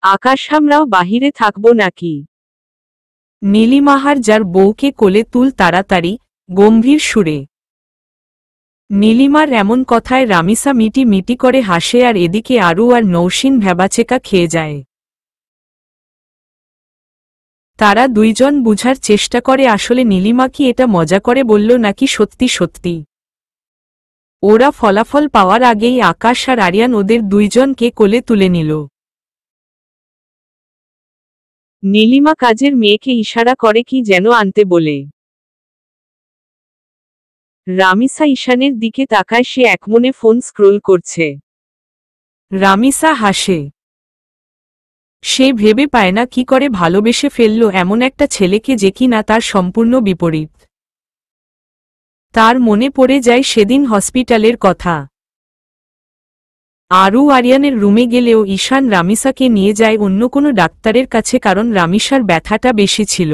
আকাশ আমরাও বাহিরে থাকবো নাকি? নীলিমাহার যার বউকে কোলে তুল তাড়াতাড়ি, গম্ভীর সুরে। নীলিমার এমন কথায় রামিসা মিটি মিটি করে হাসে আর এদিকে আরু আর নৌসিন ভ্যাবাচেকা খেয়ে যায়। তারা দুইজন বুঝার চেষ্টা করে আসলে নীলিমা কি এটা মজা করে বলল নাকি সত্যি সত্যি। ওরা ফলাফল পাওয়ার আগেই আকাশ আর আরিয়ান ওদের দুইজনকে কোলে তুলে নিল। নীলিমা কাজের মেয়েকে ইশারা করে কি যেন আনতে বলে। রামিসা ঈশানের দিকে তাকায়, সে একমনে ফোন স্ক্রোল করছে। রামিসা হাসে। সে ভেবে পায় না কি করে ভালোবেসে ফেলল এমন একটা ছেলেকে যে কিনা তার সম্পূর্ণ বিপরীত। তার মনে পড়ে যায় সেদিন হসপিটালের কথা। আরু আরিয়ানের রুমে গেলেও ঈশান রামিসাকে নিয়ে যায় অন্য কোনো ডাক্তারের কাছে, কারণ রামিসার ব্যথাটা বেশি ছিল।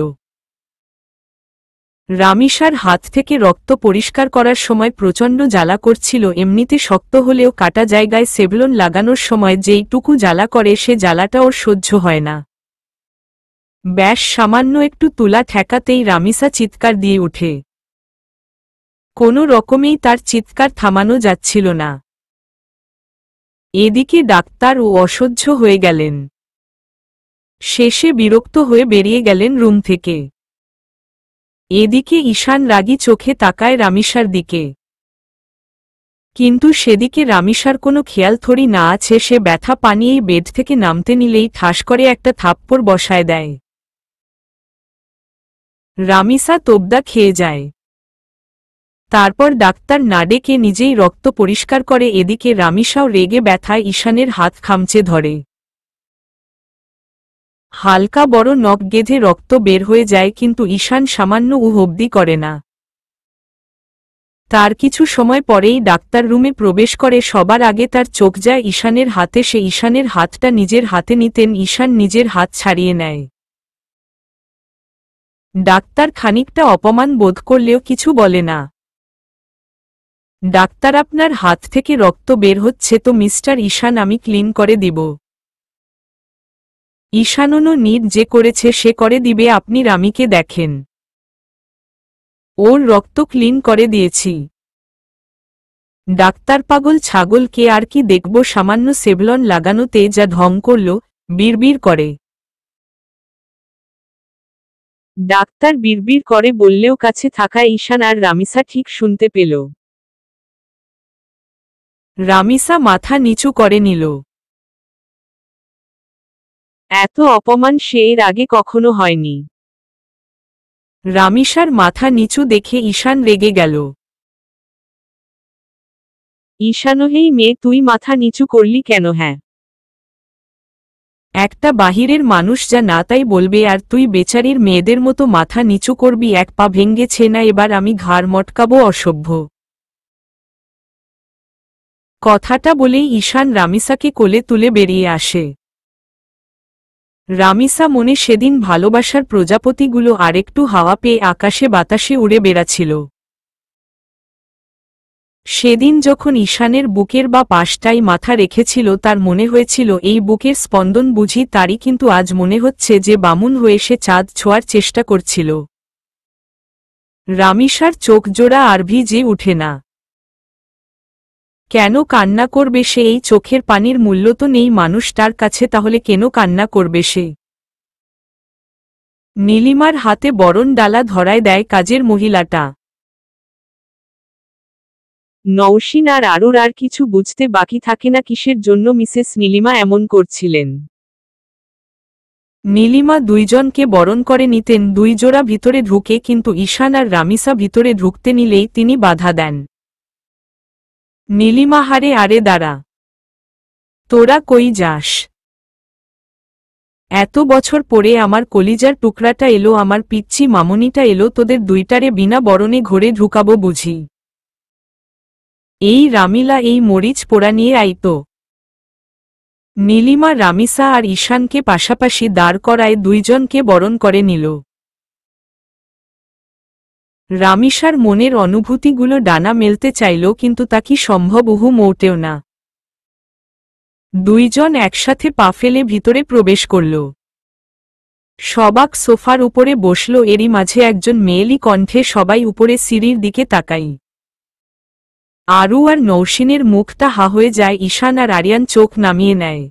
রামিসার হাত থেকে রক্ত পরিষ্কার করার সময় প্রচণ্ড জ্বালা করছিল। এমনিতে শক্ত হলেও কাটা জায়গায় সেভলন লাগানোর সময় যেইটুকু জ্বালা করে সে জ্বালাটা ওর সহ্য হয় না। ব্যাস সামান্য একটু তুলা ঠেকাতেই রামিসা চিৎকার দিয়ে ওঠে। কোনো রকমেই তার চিৎকার থামানো যাচ্ছিল না। এদিকে ডাক্তার ও অসহ্য হয়ে গেলেন। শেষে বিরক্ত হয়ে বেরিয়ে গেলেন রুম থেকে। এদিকে ঈশান রাগী চোখে তাকায় রামিসার দিকে, কিন্তু সেদিকে রামিসার কোনো খেয়াল থরি না আছে। সে ব্যথা পানিয়েই বেড থেকে নামতে নিলেই ঠাস করে একটা থাপ্পড় বসায় দেয়। রামিসা তোবদা খেয়ে যায়। তারপর ডাক্তার না ডেকে নিজেই রক্ত পরিষ্কার করে। এদিকে রামিসাও রেগে ব্যথায় ঈশানের হাত খামচে ধরে। হালকা বড় নখ গেঁধে রক্ত বের হয়ে যায়, কিন্তু ঈশান সামান্য অবধি করে না। তার কিছু সময় পরেই ডাক্তার রুমে প্রবেশ করে। সবার আগে তার চোখ যায় ঈশানের হাতে। সে ঈশানের হাতটা নিজের হাতে নিতেন, ঈশান নিজের হাত ছাড়িয়ে নেয়। ডাক্তার খানিকটা অপমান বোধ করলেও কিছু বলে না। ডাক্তার, আপনার হাত থেকে রক্ত বের হচ্ছে তো মিস্টার ঈশান, আমি ক্লিন করে দিব। ঈশানও নিট যে করেছে সে করে দিবে, আপনি রামিকে দেখেন, ওর রক্ত ক্লিন করে দিয়েছি। ডাক্তার পাগল ছাগলকে আর কি দেখব, সামান্য সেভলন লাগানোতে যা ঢং করল, বিড়বিড় করে। ডাক্তার বিড়বিড় করে বললেও কাছে থাকা ঈশান আর রামিসা ঠিক শুনতে পেল। রামিসা মাথা নিচু করে নিল। এত অপমান সে এর আগে কখনো হয়নি। রামিসার মাথা নিচু দেখে ঈশান রেগে গেল। ঈশানহেই মেয়ে, তুই মাথা নিচু করলি কেন? হ্যাঁ, একটা বাহিরের মানুষ যা না তাই বলবে আর তুই বেচারির মেয়েদের মতো মাথা নিচু করবি? এক পা ভেঙ্গেছে না, এবার আমি ঘাড় মটকাবো, অসভ্য। কথাটা বলেই ঈশান রামিসাকে কোলে তুলে বেরিয়ে আসে। রামিসা মনে সেদিন ভালোবাসার প্রজাপতিগুলো আরেকটু হাওয়া পেয়ে আকাশে বাতাসে উড়ে বেড়াচ্ছিল। সেদিন যখন ঈশানের বুকের বা পাশটাই মাথা রেখেছিল তার মনে হয়েছিল এই বুকের স্পন্দন বুঝি তারই, কিন্তু আজ মনে হচ্ছে যে বামুন হয়ে সে চাঁদ ছোঁয়ার চেষ্টা করছিল। রামিসার চোখ জোড়া আর ভিজে উঠে না। কেন কান্না করবে সে? এই চোখের পানির মূল্য তো নেই মানুষটার কাছে, তাহলে কেন কান্না করবে সে? নীলিমার হাতে বরণ ডালা ধরায় দেয় কাজের মহিলাটা। নওশিন আর আরুর আর কিছু বুঝতে বাকি থাকে না কিসের জন্য মিসেস নীলিমা এমন করছিলেন। নীলিমা দুইজনকে বরণ করে নিতেন দুই জোড়া ভিতরে ঢুকে, কিন্তু ঈশান আর রামিসা ভিতরে ঢুকতে নিলেই তিনি বাধা দেন। নীলিমা, হারে আরে দাঁড়া, তোরা কই যাস? এত বছর পরে আমার কলিজার টুকরাটা এলো, আমার পিচ্চি মামনিটা এলো, তোদের দুইটারে বিনা বরণে ঘরে ঢুকাবো বুঝি? এই রামিলা, এই মরিচ পোড়া নিয়ে আইতো। নীলিমা রামিসা আর ঈশানকে পাশাপাশি দাঁড় করায় দুইজনকে বরণ করে নিল। রামিসার মনের অনুভূতিগুলো ডানা মেলতে চাইল, কিন্তু তা কি সম্ভব? মোটেও না। দুইজন একসাথে পা ফেলে ভিতরে প্রবেশ করল। সবাক সোফার উপরে বসল। এরই মাঝে একজন মেয়েলি কণ্ঠে, সবাই উপরে সিঁড়ির দিকে তাকাই। আরু আর নৌসিনের মুখটা হা হয়ে যায়। ঈশান আর আরিয়ান চোখ নামিয়ে নেয়।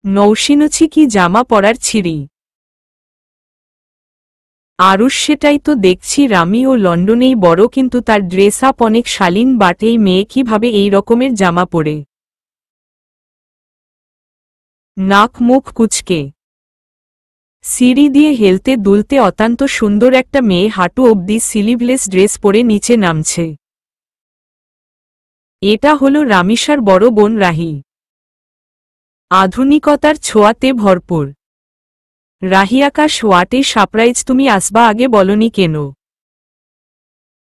নৌসিনছি কি জামা পরার ছিঁড়ি? আরুষ সেটাই তো দেখছি, রামি ও লন্ডনেই বড়, কিন্তু তার ড্রেস আপ অনেক শালীন, বাট এই মেয়ে কিভাবে এই রকমের জামা পরে? নাক মুখ কুচকে সিঁড়ি দিয়ে হেলতে দুলতে অত্যন্ত সুন্দর একটা মেয়ে হাঁটু অবধি স্লিভলেস ড্রেস পরে নিচে নামছে। এটা হলো রামিসার বড় বোন রাহি। আধুনিকতার ছোঁয়াতে ভরপুর। রাহি, আকাশ হোয়াটে সারপ্রাইজ, তুমি আসবা আগে বলনি কেন?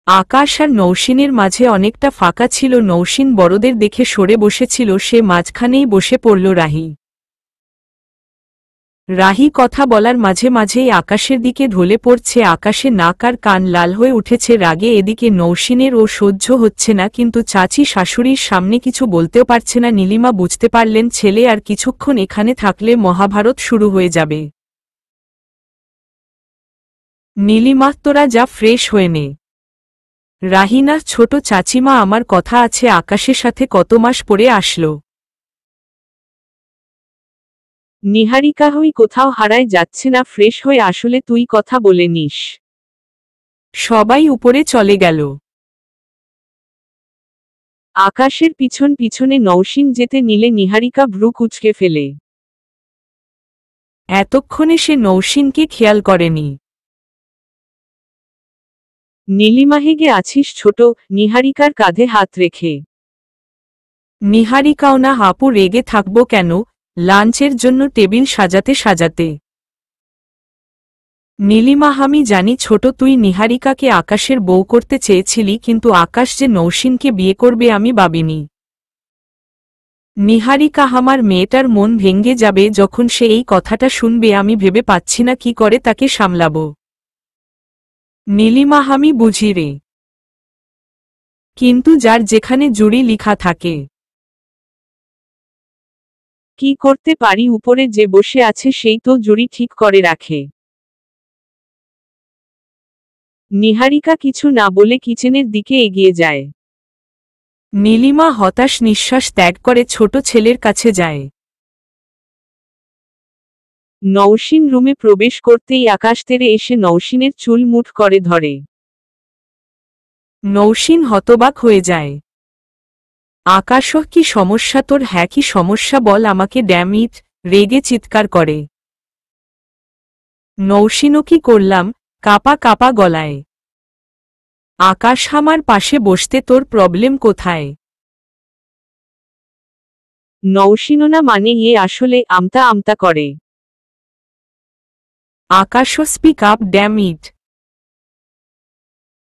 আকাশ আর নৌসিনের মাঝে অনেকটা ফাঁকা ছিল। নৌসিন বড়দের দেখে সরে বসেছিল, সে মাঝখানেই বসে পড়ল রাহি। রাহি কথা বলার মাঝে মাঝেই আকাশের দিকে ঢলে পড়ছে। আকাশে নাক আর কান লাল হয়ে উঠেছে রাগে। এদিকে নৌসিনের ও সহ্য হচ্ছে না, কিন্তু চাচি শাশুড়ির সামনে কিছু বলতেও পারছে না। নীলিমা বুঝতে পারলেন ছেলে আর কিছুক্ষণ এখানে থাকলে মহাভারত শুরু হয়ে যাবে। নীলিমা, তোরা যা, ফ্রেশ হয়ে নে। রাহিনা, ছোট চাচিমা, আমার কথা আছে। আকাশের সাথে কত মাস পরে আসলো। নিহারিকা হই কোথাও হারায় যাচ্ছে না, ফ্রেশ হয়ে আসলে তুই কথা বলে নিস। সবাই উপরে চলে গেল। আকাশের পিছন পিছনে নৌসিন যেতে নিলে নিহারিকা ভ্রু কুঁচকে ফেলে। এতক্ষণে সে নৌসিনকে খেয়াল করেনি। নীলিমা, হেগে আছিস ছোট? নিহারিকার কাঁধে হাত রেখে। নিহারিকাও না। হাপু, রেগে থাকবো কেন? লাঞ্চের জন্য টেবিল সাজাতে সাজাতে। নীলিমা, আমি জানি ছোট, তুই নিহারিকাকে আকাশের বউ করতে চেয়েছিলি, কিন্তু আকাশ যে নৌসিনকে বিয়ে করবে আমি ভাবিনি। নিহারিকা, আমার মেয়েটার মন ভেঙে যাবে যখন সে এই কথাটা শুনবে। আমি ভেবে পাচ্ছি না কি করে তাকে সামলাব। নীলিমা, আমি বুঝি রে, কিন্তু যার যেখানে জুড়ি লিখা থাকে। কি করতে পারি? উপরে যে বসে আছে সেই তো জুড়ি ঠিক করে রাখে। নিহারিকা কিছু না বলে কিচেনের দিকে এগিয়ে যায়। নীলিমা হতাশ নিঃশ্বাস ত্যাগ করে ছোট ছেলের কাছে যায়। নৌসিন রুমে প্রবেশ করতেই আকাশ তেড়ে এসে নৌসিনের চুল মুঠ করে ধরে। নৌসিন হতবাক হয়ে যায়। আকাশও, কি সমস্যা তোর? হ্যাঁ, কি সমস্যা বল আমাকে, ড্যাম ইট, রেগে চিৎকার করে। নৌসিনও, কি করলাম? কাপা কাপা গলায়। আকাশ, আমার পাশে বসতে তোর প্রবলেম কোথায়? নৌসিনও না মানে আসলে আমতা আমতা করে। আকাশও, স্পিক আপ ড্যাম ইট।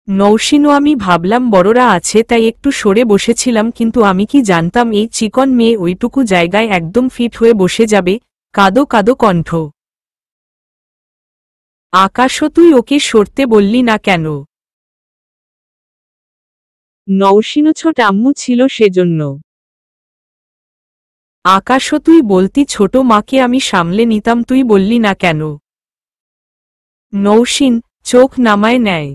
নৌসিনও, আমি ভাবলাম বড়রা আছে তাই একটু সরে বসেছিলাম, কিন্তু আমি কি জানতাম এই চিকন মেয়ে ওইটুকু জায়গায় একদম ফিট হয়ে বসে যাবে। কাদো কাদো কণ্ঠ। আকাশও, তুই ওকে সরতে বললি না কেন? নৌসিনও ছোট আম্মু ছিল সেজন্য। আকাশও, তুই বলতি ছোট মাকে আমি সামলে নিতাম, তুই বললি না কেন? নৌসিন চোখ নামায় নেয়।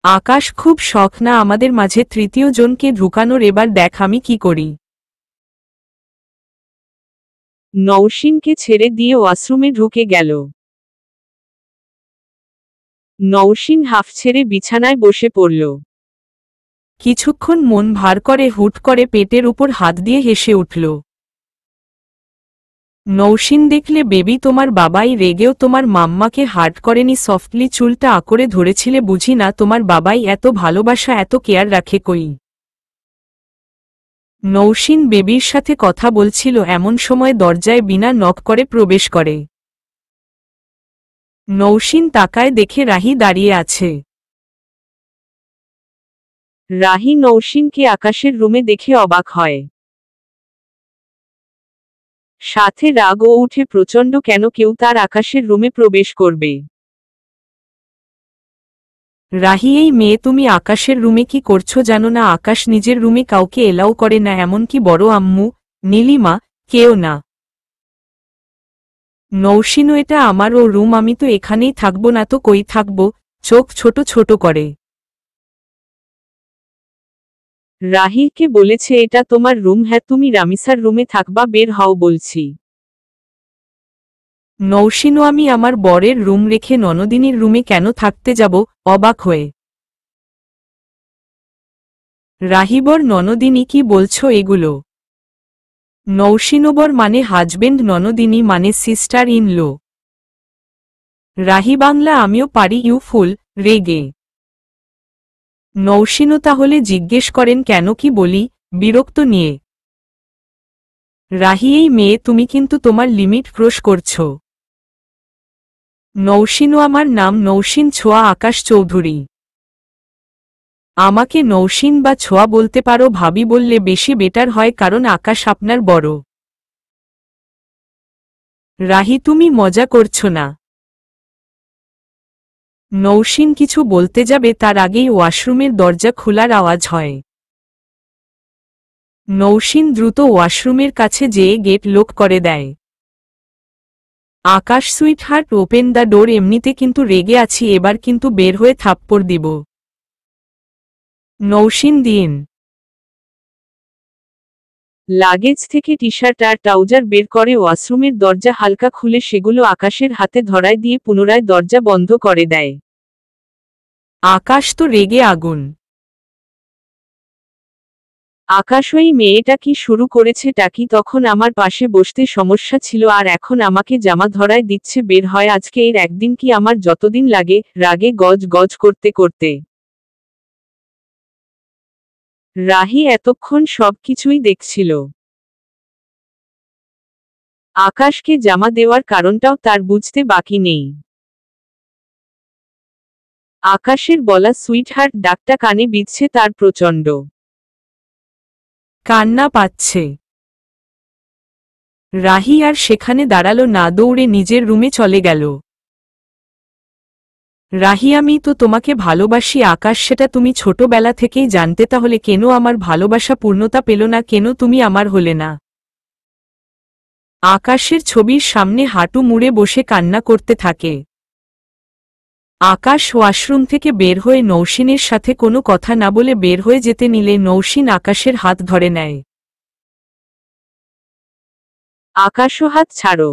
আকাশ, খুব শখ না আমাদের মাঝে তৃতীয় জনকে ঢুকানোর? এবার দেখ আমি কি করি। নৌসিনকে ছেড়ে দিয়ে ওয়াশরুমে ঢুকে গেল। নৌসিন হাফ ছেড়ে বিছানায় বসে পড়ল। কিছুক্ষণ মন ভার করে হুট করে পেটের উপর হাত দিয়ে হেসে উঠল। নৌসিন, দেখলে বেবি, তোমার বাবাই রেগেও তোমার মাম্মাকে হার্ট করেনি, সফটলি চুলটা আঁকড়ে ধরেছিলে বুঝি না? তোমার বাবাই এত ভালোবাসা এত কেয়ার রাখে কই? নৌসিন বেবির সাথে কথা বলছিল, এমন সময় দরজায় বিনা নক করে প্রবেশ করে। নৌসিন তাকায়, দেখে রাহি দাঁড়িয়ে আছে। রাহি নৌসিনকে আকাশের রুমে দেখে অবাক হয়। সাথে রাগও উঠে প্রচণ্ড, কেন কেউ তার আকাশের রুমে প্রবেশ করবে? রাহি, এই মেয়ে তুমি আকাশের রুমে কি করছো জানো না? আকাশ নিজের রুমে কাউকে এলাও করে না, এমনকি বড় আম্মু, নীলিমা, কেউ না। নৌশিনু, এটা আমার ও রুম, আমি তো এখানেই থাকবো, না তো কই থাকবো? চোখ ছোট ছোট করে। রাহিকে বলেছে এটা তোমার রুম। হ্যাঁ, তুমি রামিসার রুমে থাকবা, বের হও বলছি। নৌশিনু, আমি আমার বরের রুম রেখে ননদিনীর রুমে কেন থাকতে যাব? অবাক হয়ে রাহিবর, ননদিনী কি বলছো এগুলো? নৌশিনুবর মানে হাজবেন্ড, ননদিনী মানে সিস্টার ইন লো। রাহি বাংলা আমিও পারি, ইউ ফুল, রেগে নৌশিনু, তাহলে জিজ্ঞেস করেন কেন, কি বলি? বিরক্ত নিয়ে রাহি, এই মেয়ে তুমি কিন্তু তোমার লিমিট ক্রস করছো। নৌশিনু, আমার নাম নৌশিন ছোয়া আকাশ চৌধুরী। আমাকে নৌশিন বা ছোয়া বলতে পারো, ভাবি বললে বেশি বেটার হয়, কারণ আকাশ আপনার বড়। রাহি, তুমি মজা করছো না? নৌশিন কিছু বলতে যাবে তার আগেই ওয়াশরুমের দরজা খোলার আওয়াজ হয়। নৌশিন দ্রুত ওয়াশরুমের কাছে যেয়ে গেট লক করে দেয়। Akash, sweetheart, open the door. এমনিতে কিন্তু রেগে আছি, এবার কিন্তু বের হয়ে থাপ্পড় দিব। নৌশিন, দিন। লাগেজ থেকে টি শার্ট আর ট্রাউজার বের করে ওয়াশরুমের দরজা হালকা খুলে সেগুলো আকাশের হাতে ধরায় দিয়ে পুনরায় দরজা বন্ধ করে দেয়। আকাশ তো রেগে আগুন। আকাশ, ওই মেয়েটা কি শুরু করেছে টাকি? তখন আমার পাশে বসতে সমস্যা ছিল আর এখন আমাকে জামা ধরায় দিচ্ছে, বের হয় আজকে, এর একদিন কি আমার যতদিন লাগে। রাগে গজ গজ করতে করতে রাহি এতক্ষণ সবকিছুই দেখছিল। আকাশকে জামা দেওয়ার কারণটাও তার বুঝতে বাকি নেই। আকাশের বলা সুইটহার্ট ডাকটা কানে বিঁধছে তার প্রচণ্ড। কান্না পাচ্ছে রাহি, আর সেখানে দাঁড়ালো না, দৌড়ে নিজের রুমে চলে গেল। রাহি, আমি তো তোমাকে ভালোবাসি আকাশ, সেটা তুমি ছোটবেলা থেকেই জানতে, তাহলে কেন আমার ভালোবাসা পূর্ণতা পেল না? কেন তুমি আমার হলে না? আকাশের ছবির সামনে হাঁটু মুড়ে বসে কান্না করতে থাকে। আকাশ ওয়াশরুম থেকে বের হয়ে নৌশিনের সাথে কোনো কথা না বলে বের হয়ে যেতে নিলে নৌশিন আকাশের হাত ধরে নেয়। আকাশও হাত ছাড়ো।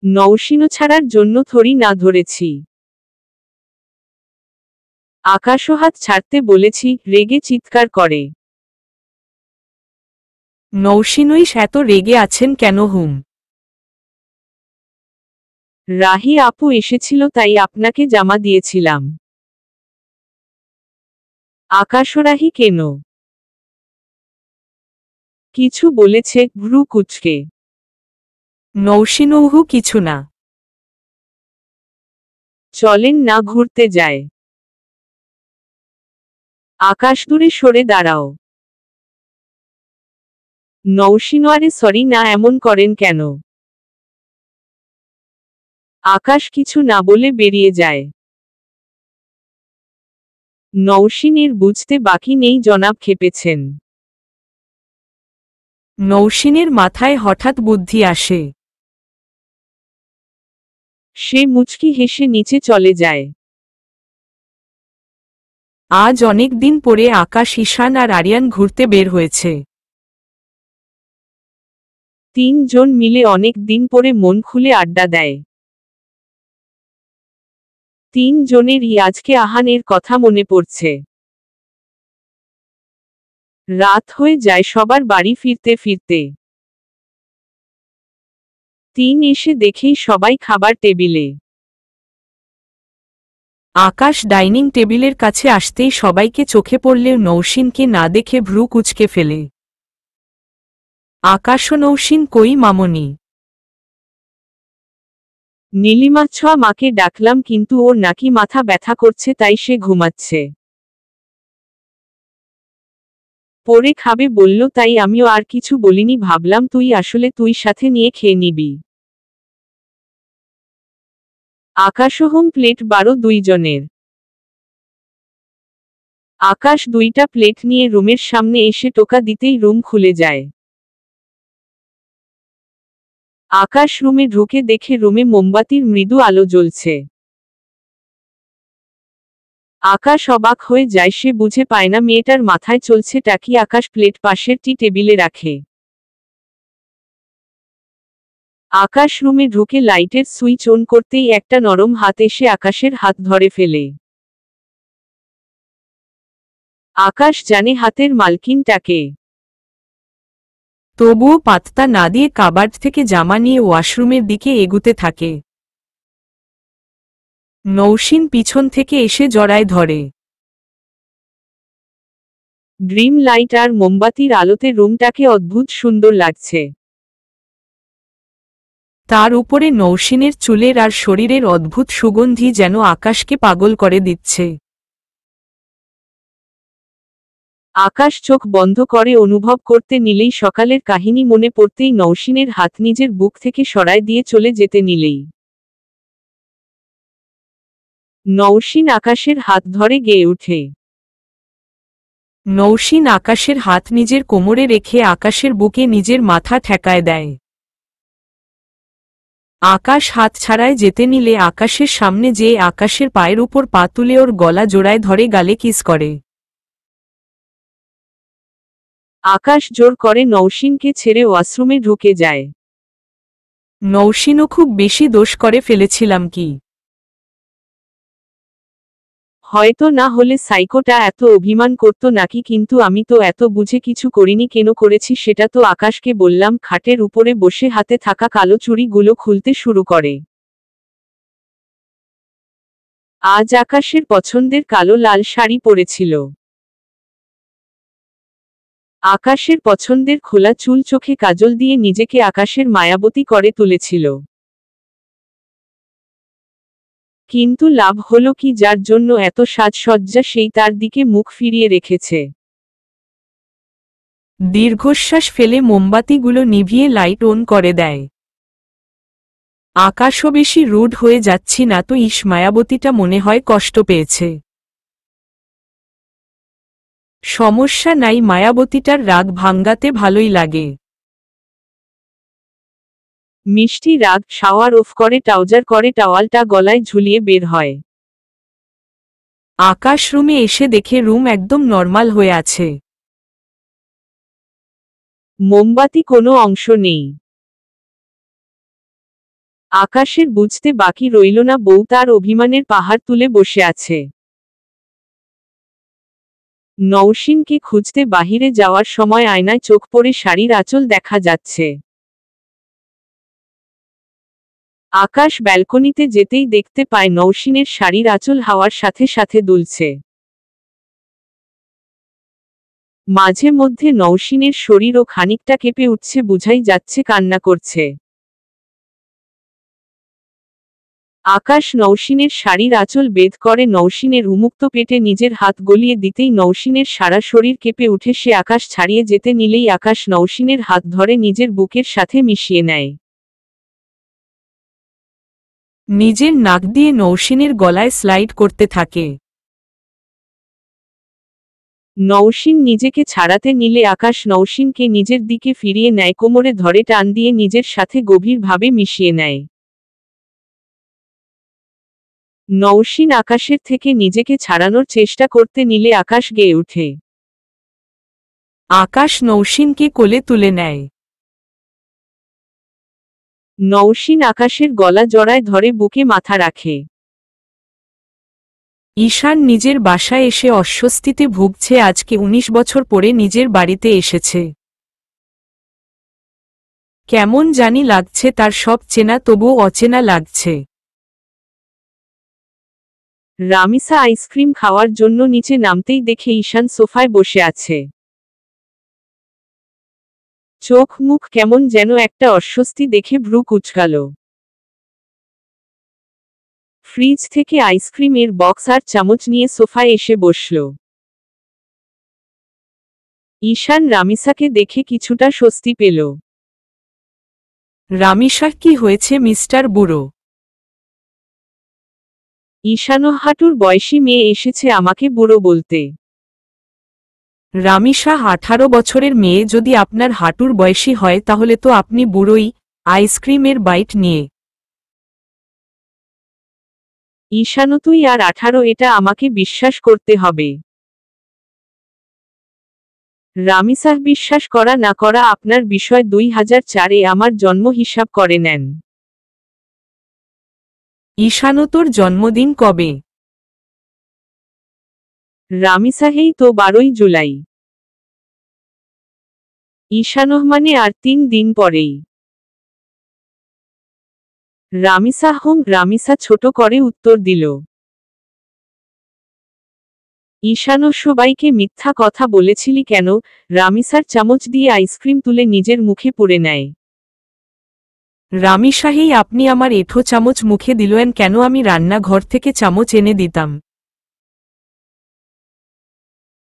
নৌশিনও ছাড়ার জন্য থরি না ধরেছি। আকাশও হাত ছাড়তে বলেছি, রেগে চিৎকার করে। নৌশিনই এত রেগে আছেন কেন? হুম, রাহি আপু এসেছিল তাই আপনাকে জামা দিয়েছিলাম। আকাশও, রাহি কেন কিছু বলেছে? ভ্রু কুচকে নৌশিনৌহু কিছু না। চলেন না ঘুরতে যায়। আকাশ, দূরে সরে দাঁড়াও। নৌশিনো, আরে সরি না, এমন করেন কেন? আকাশ কিছু না বলে বেরিয়ে যায়। নৌশিনের বুঝতে বাকি নেই জনাব খেপেছেন। নৌশিনের মাথায় হঠাৎ বুদ্ধি আসে। সে মুচকি হেসে নিচে চলে যায়। আজ অনেক দিন পরে আকাশ, ঈশান আর আরিয়ান ঘুরতে বের হয়েছে। 3 জন মিলে অনেক দিন পরে মন খুলে আড্ডা দেয়। 3 জনেরই আজকে আহানের কথা মনে পড়ছে। রাত হয়ে যায় সবার বাড়ি ফিরতে ফিরতে। 3 এসে দেখেই সবাই খাবার টেবিলে। আকাশ ডাইনিং টেবিলের কাছে আসতেই সবাইকে চোখে পড়লেও নৌশিনকে না দেখে ভ্রু কুঁচকে ফেলে। আকাশ ও নৌশিন, কই মামনি? নীলিমা, মাকে ডাকলাম কিন্তু ওর নাকি মাথা ব্যথা করছে তাই সে ঘুমাচ্ছে। পরে খাবে বলল তাই আমিও আর কিছু বলিনি, ভাবলাম তুই আসলে তুই সাথে নিয়ে খেয়ে নিবি। আকাশ হোম প্লেট 12 জনের। আকাশ 2টা প্লেট নিয়ে রুমের সামনে এসে টোকা দিতেই রুম খুলে যায়। আকাশ রুমে ঢুকে দেখে রুমে মোমবাতির মৃদু আলো জ্বলছে। আকাশ অবাক হয়ে যায়, সে বুঝে পায় না মেয়েটার মাথায় চলছেটা কি। আকাশ প্লেট পাশের টি টেবিলে রাখে। আকাশ রুমে ঢুকে লাইটের সুইচ অন করতেই একটা নরম হাত এসে আকাশের হাত ধরে ফেলে। আকাশ জানে হাতের মালকিনটাকে। তবুও পাত্তা না দিয়ে কাবার্ড থেকে জামা নিয়ে ওয়াশরুমের দিকে এগুতে থাকে। নৌশিন পিছন থেকে এসে জড়ায় ধরে। ড্রিম লাইট আর মোমবাতির আলোতে রুমটাকে অদ্ভুত সুন্দর লাগছে। তার উপরে নৌশিনের চুলের আর শরীরের অদ্ভুত সুগন্ধি যেন আকাশকে পাগল করে দিচ্ছে। আকাশ চোখ বন্ধ করে অনুভব করতে নিলেই, সকালের কাহিনী মনে পড়তেই নৌশিনের হাত নিজের বুক থেকে সরায় দিয়ে চলে যেতে নিলেই নৌশিন আকাশের হাত ধরে গেয়ে ওঠে। নৌশিন আকাশের হাত নিজের কোমরে রেখে আকাশের বুকে নিজের মাথা ঠেকায় দেয়। আকাশ হাত ছাড়ায় যেতে নিলে আকাশের সামনে যেয়ে আকাশের পায়ের উপর পা তুলে ওর গলা জোড়ায় ধরে গালে কিস করে। আকাশ জোর করে নৌশিনকে ছেড়ে ওয়াশরুমে ঢুকে যায়। নৌশিনও খুব বেশি দোষ করে ফেলেছিলাম কি? হয়তো না হলে সাইকোটা এত অভিমান করত নাকি, কিন্তু আমি তো এত বুঝে কিছু করিনি। কেন করেছি সেটা তো আকাশকে বললাম। খাটের উপরে বসে হাতে থাকা কালো চুড়িগুলো খুলতে শুরু করে। আজ আকাশের পছন্দের কালো লাল শাড়ি পরেছিল। আকাশের পছন্দের খোলা চুল, চোখে কাজল দিয়ে নিজেকে আকাশের মায়াবতী করে তুলেছিল। কিন্তু লাভ হলো কি? যার জন্য এত সাজসজ্জা সেই তার দিকে মুখ ফিরিয়ে রেখেছে। দীর্ঘশ্বাস ফেলে মোমবাতিগুলো নিভিয়ে লাইট অন করে দেয়। আকাশও বেশি রুড হয়ে যাচ্ছি না তো? ইস, মায়াবতীটা মনে হয় কষ্ট পেয়েছে। সমস্যা নাই, মায়াবতীটার রাগ ভাঙ্গাতে ভালোই লাগে। মিষ্টি রাগ। শাওয়ার অফ করে ট্রাউজার করে টাওয়ালটা গলায় ঝুলিয়ে বের হয়। আকাশ রুমে এসে দেখে রুম একদম নর্মাল হয়ে আছে। মোমবাতি কোনো অংশ নেই। আকাশের বুঝতে বাকি রইল না বউ তার অভিমানের পাহাড় তুলে বসে আছে। নৌশিনকে খুঁজতে বাহিরে যাওয়ার সময় আয়নায় চোখ পড়ে শাড়ির আঁচল দেখা যাচ্ছে। আকাশ ব্যালকনিতে যেতেই দেখতে পায় নৌশিনের শাড়ির আঁচল হাওয়ার সাথে সাথে দুলছে। মাঝে মধ্যে নৌশিনের শরীরও খানিকটা কেঁপে উঠছে, বুঝাই যাচ্ছে কান্না করছে। আকাশ নৌশিনের শাড়ির আঁচল বেদ করে নৌশিনের উন্মুক্ত পেটে নিজের হাত গলিয়ে দিতেই নৌশিনের সারা শরীর কেঁপে উঠে। সে আকাশ ছাড়িয়ে যেতে নিলেই আকাশ নৌশিনের হাত ধরে নিজের বুকের সাথে মিশিয়ে নেয়। নিজের নাক দিয়ে নৌশিনের গলায় স্লাইড করতে থাকে। নৌশিন নিজেকে ছাড়াতে নিলে আকাশ নৌশিনকে নিজের দিকে ফিরিয়ে নেয়, কোমরে ধরে টান দিয়ে নিজের সাথে গভীরভাবে মিশিয়ে নেয়। নৌশিন আকাশের থেকে নিজেকে ছাড়ানোর চেষ্টা করতে নিলে আকাশ গেয়ে ওঠে। আকাশ নৌশিনকে কোলে তুলে নেয়। নৌশিন আকাশের গলা জড়ায় ধরে বুকে মাথা রাখে। ঈশান নিজের বাসায় এসে অস্বস্তিতে ভুগছে। আজকে 19 বছর পরে নিজের বাড়িতে এসেছে। কেমন জানি লাগছে তার, সব চেনা তবুও অচেনা লাগছে। রামিসা আইসক্রিম খাওয়ার জন্য নিচে নামতেই দেখে ঈশান সোফায় বসে আছে। চোখ মুখ কেমন যেন একটা অস্বস্তি দেখে ভ্রু কুঁচকাল। ফ্রিজ থেকে আইসক্রিমের বক্স আর চামচ নিয়ে সোফায় এসে বসল। ঈশান রামিসাকে দেখে কিছুটা স্বস্তি পেল। রামিসার কি হয়েছে মিস্টার বুড়ো? ঈশানো হাঁটুর বয়সী মেয়ে এসেছে আমাকে বুড়ো বলতে। রামিসা 18 বছরের মেয়ে যদি আপনার হাঁটুর বয়সী হয় তাহলে তো আপনি বুড়োই। আইসক্রিমের বাইট নিয়ে। ঈশানো তুই আর 18, এটা আমাকে বিশ্বাস করতে হবে। রামিসাহ বিশ্বাস করা না করা আপনার বিষয়। 2004-এ আমার জন্ম হিসাব করে নেন। ঈশানো তোর জন্মদিন কবে? রামিসাহেই তো 12ই জুলাই। ঈশানোহ মানে আর 3 দিন পরেই। রামিসা ছোট করে উত্তর দিল। ঈশানো সবাইকে মিথ্যা কথা বলেছিলি কেন? রামিসার চামচ দিয়ে আইসক্রিম তুলে নিজের মুখে পুরে নেয়। রামিসাহেই আপনি আমার এঁঠো চামচ মুখে দিলেন কেন? আমি রান্নাঘর থেকে চামচ এনে দিতাম।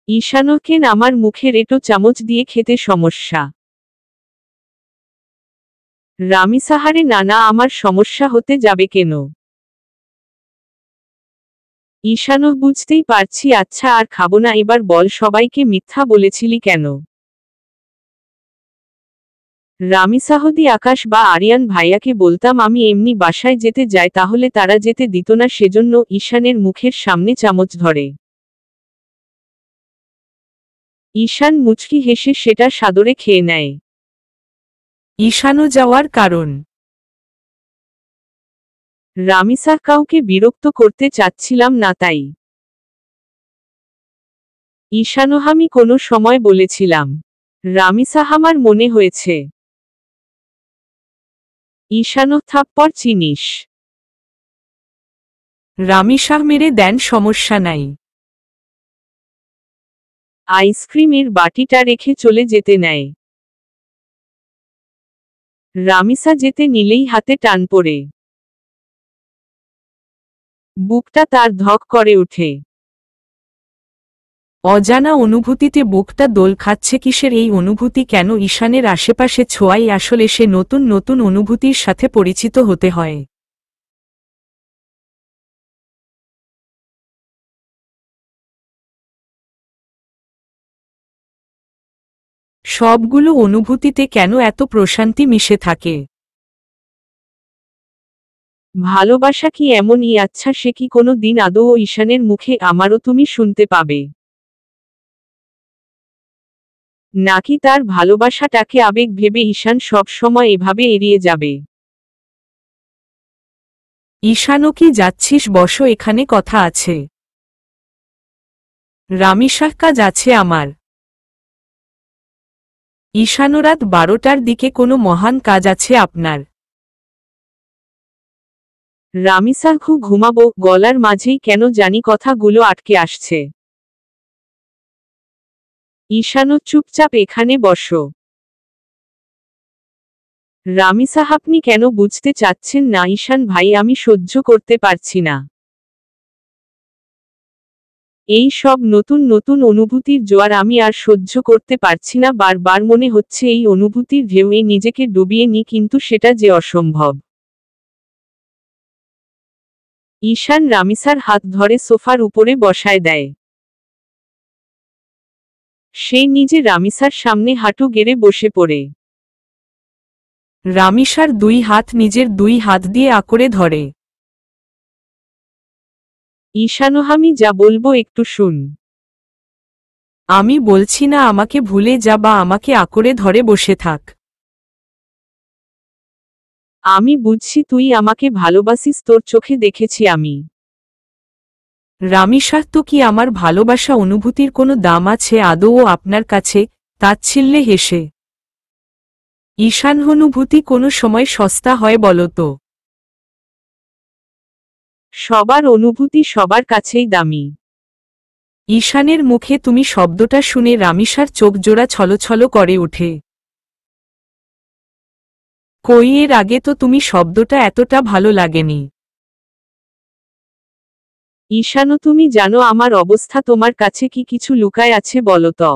ঈশানোকে আমার মুখের এঁটো চামচ দিয়ে খেতে সমস্যা। রামিসাহারে নানা আমার সমস্যা হতে যাবে কেন? ঈশানো বুঝতেই পারছি। আচ্ছা আর খাবো না, এবার বল সবাইকে মিথ্যা বলেছিলি কেন? রামিসাহদি আকাশ বা আরিয়ান ভাইয়াকে বলতাম আমি এমনি বাসায় যেতে যাই, তাহলে তারা যেতে দিত না, সেজন্য ঈশানের মুখের সামনে চামচ ধরে। ঈশান মুচকি হেসে সেটা সাদরে খেয়ে নেয়। ঈশানো যাওয়ার কারণ? রামিসাহ কাউকে বিরক্ত করতে চাচ্ছিলাম না তাই। ঈশানোহ আমি কোনো সময় বলেছিলাম। রামিসাহ আমার মনে হয়েছে। ঈশানোহ থাপ্পড় চিনিস। রামিসাহ মেরে দেন, সমস্যা নাই। আইসক্রিমের বাটিটা রেখে চলে যেতে নেয়। রামিসা যেতে নিলেই হাতে টান পড়ে। বুকটা তার ধক করে ওঠে। অজানা অনুভূতিতে বুকটা দোল খাচ্ছে কিসের এই অনুভূতি? কেন ঈশানের আশেপাশে ছোঁয়াই আসলে সে নতুন নতুন অনুভূতির সাথে পরিচিত হতে হয়। সবগুলো অনুভূতিতে কেন এত প্রশান্তি মিশে থাকে? ভালোবাসা কি এমনই? আচ্ছা সে কি কোনো দিন আদৌ ঈশানের মুখে আমারও তুমি শুনতে পাবে? নাকি তার ভালোবাসাটাকে আবেগ ভেবে ঈশান সব সময় এভাবে এড়িয়ে যাবে? ঈশানো কি যাচ্ছিস? বসো, এখানে কথা আছে। রামিসাহ কাজ আছে আমার। ঈশানো রাত 12টার দিকে কোনো মহান কাজ আছে আপনার? রামিসা ঘুমাবো। গলার মাঝেই কেন জানি কথাগুলো আটকে আসছে। ঈশানো চুপচাপ এখানে বসো। রামিসাহ আপনি কেন বুঝতে চাচ্ছেন না? ঈশান ভাই আমি সহ্য করতে পারছি না। এই সব নতুন নতুন অনুভূতির জোয়ার আমি আর সহ্য করতে পারছি না। বারবার মনে হচ্ছে এই অনুভূতির ঢেউয়ে নিজেকে ডুবিয়ে নি, কিন্তু সেটা যে অসম্ভব। ঈশান রামিসার হাত ধরে সোফার উপরে বসায় দেয়। সে নিজে রামিসার সামনে হাঁটু গেড়ে বসে পড়ে। রামিসার 2 হাত নিজের 2 হাত দিয়ে আঁকড়ে ধরে। ঈশানো আমি যা বলবো একটু শুন। আমি বলছি না আমাকে ভুলে যা বা আমাকে আঁকড়ে ধরে বসে থাক। আমি বুঝছি তুই আমাকে ভালোবাসিস, তোর চোখে দেখেছি আমি। রামিসাহ তো কি আমার ভালোবাসা অনুভূতির কোনো দাম আছে আদৌ আপনার কাছে? তাচ্ছিল্যে হেসে। ঈশান অনুভূতি কোনো সময় সস্তা হয় বলতো? সবার অনুভূতি সবার কাছেই দামি। ঈশানের মুখে তুমি শব্দটা শুনে রামিসার চোখ জোড়া ছলছল করে ওঠে। কই, এর আগে তো তুমি শব্দটা এতটা ভালো লাগেনি। ঈশানো তুমি জানো আমার অবস্থা, তোমার কাছে কি কিছু লুকায় আছে বলো তো?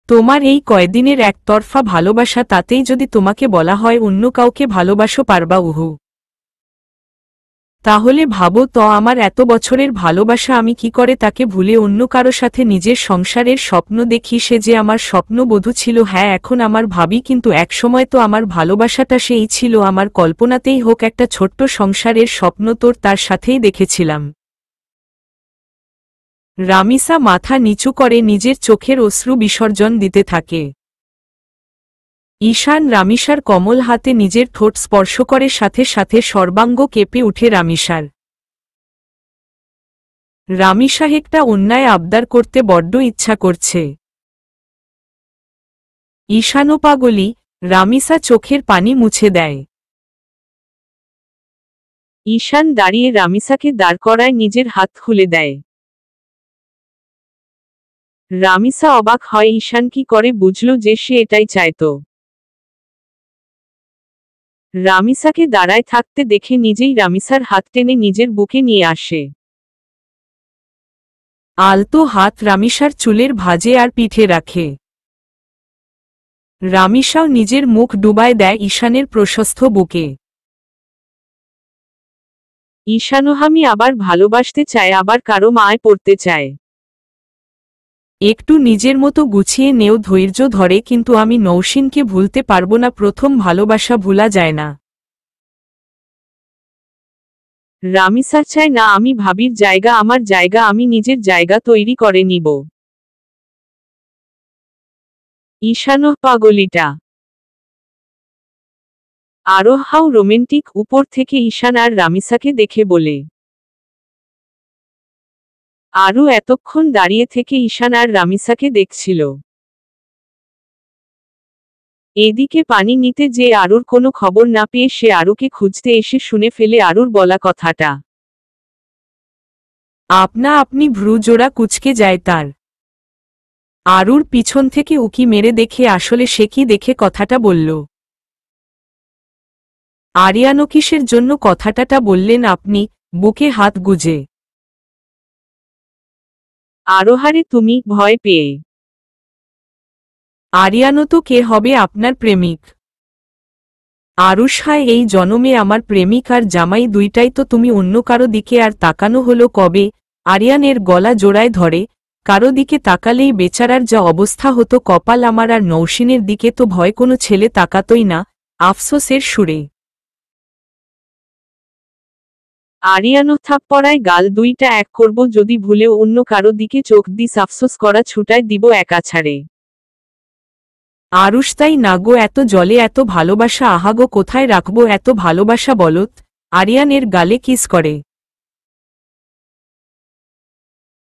তোমার এই কয়দিনের একতরফা ভালোবাসা, তাতেই যদি তোমাকে বলা হয় অন্য কাউকে ভালোবাসো পারবা? উহু, তাহলে ভাবো তো, আমার এত বছরের ভালোবাসা আমি কি করে তাকে ভুলে অন্য কারো সাথে নিজের সংসারের স্বপ্ন দেখি। সে যে আমার স্বপ্নবধূ ছিল, হ্যাঁ এখন আমার ভাবি, কিন্তু একসময় তো আমার ভালোবাসাটা সেই ছিল। আমার কল্পনাতেই হোক একটা ছোট্ট সংসারের স্বপ্ন তোর তার সাথেই দেখেছিলাম। রামিসা মাথা নিচু করে নিজের চোখের অশ্রু বিসর্জন দিতে থাকে। ঈশান রামিসার কোমল হাতে নিজের ঠোঁট স্পর্শ করে, সাথে সাথে সর্বাঙ্গ কেঁপে উঠে রামিসার। রামিসা একটা অন্যায় আবদার করতে বড্ড ইচ্ছা করছে। ঈশানও পাগলি। রামিসা চোখের পানি মুছে দেয়। ঈশান দাঁড়িয়ে রামিসাকে দাঁড় করায় নিজের হাত খুলে দেয়। রামিসা অবাক হয়, ঈশান কি করে বুঝল যে সে এটাই চাইতো। রামিসাকে দাঁড়ায় থাকতে দেখে নিজেই রামিসার হাত টেনে নিজের বুকে নিয়ে আসে। আলতো হাত রামিসার চুলের ভাঁজে আর পিঠে রাখে। রামিসাও নিজের মুখ ডুবায় দেয় ঈশানের প্রশস্ত বুকে। ঈশানও আমি আবার ভালোবাসতে চায়, আবার কারো মায় পড়তে চায়। একটু নিজের মতো গুছিয়ে নেও, ধৈর্য ধরে, কিন্তু আমি নৌসিনকে ভুলতে পারবো না। প্রথম ভালোবাসা ভুলা যায় না। রামিসা চায় না আমি ভাবির জায়গা, আমার জায়গা, আমি নিজের জায়গা তৈরি করে নিব। ঈশানও পাগলিটা। আরো হাউ রোমান্টিক। উপর থেকে ঈশান আর রামিসাকে দেখে বলে। আরও এতক্ষণ দাঁড়িয়ে থেকে ঈশান আর রামিসাকে দেখছিল। এদিকে পানি নিতে যে আরুর কোনো খবর না পেয়ে সে আরুকে খুঁজতে এসে শুনে ফেলে আরুর বলা কথাটা। আপনা আপনি ভ্রুজোড়া কুঁচকে যায় তার। আরুর পিছন থেকে উকি মেরে দেখে আসলে সে কি দেখে কথাটা বলল। আরিয়ানো কিসের জন্য কথাটা বললেন আপনি? বুকে হাত গুজে। আরোহারে তুমি ভয় পেয়ে। আরিয়ানো তো কে হবে আপনার প্রেমিক? আরুষায় এই জনমে আমার প্রেমিক আর জামাই দুইটাই তো তুমি, অন্য কারো দিকে আর তাকানো হলো কবে? আরিয়ানের গলা জোড়ায় ধরে। কারো দিকে তাকালেই বেচারার যা অবস্থা হতো কপাল আমার। আর নৌসিনের দিকে তো ভয় কোনো ছেলে তাকাতই না। আফসোসের সুরে আরিয়ানো থাপ্পড়ায় গাল দুইটা এক করব যদি ভুলেও অন্য কারো দিকে চোখ দিস, আফসোস করা ছুটায় দিব একাছাড়ে। আরুষ তাই না গো, এত জলে এত ভালোবাসা, আহাগো কোথায় রাখবো এত ভালোবাসা বলত। আরিয়ানের গালে কিস করে।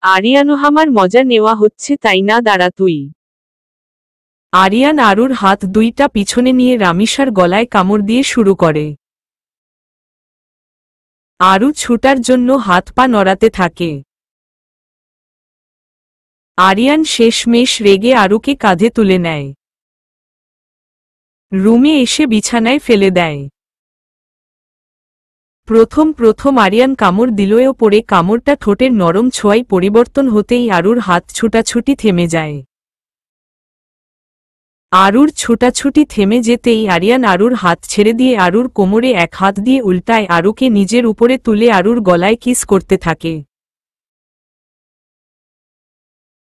আরিয়ানো আমার মজা নেওয়া হচ্ছে তাই না, দাঁড়া তুই। আরিয়ান আরুর হাত দুইটা পিছনে নিয়ে রামিসার গলায় কামড় দিয়ে শুরু করে। আরু ছুটার জন্য হাত পা নড়াতে থাকে। আরিয়ান শেষমেশ রেগে আরুকে কাঁধে তুলে নেয়। রুমে এসে বিছানায় ফেলে দেয়। প্রথম আরিয়ান কামড় দিলও পরে কামড়টা ঠোঁটের নরম ছোঁয়ায় পরিবর্তন হতেই আরুর হাত ছুটাছুটি থেমে যায়। আরুর ছুটাছুটি থেমে যেতেই আরিয়ান আরুর হাত ছেড়ে দিয়ে আরুর কোমরে এক হাত দিয়ে উল্টায় আরুকে নিজের উপরে তুলে আরুর গলায় কিস করতে থাকে।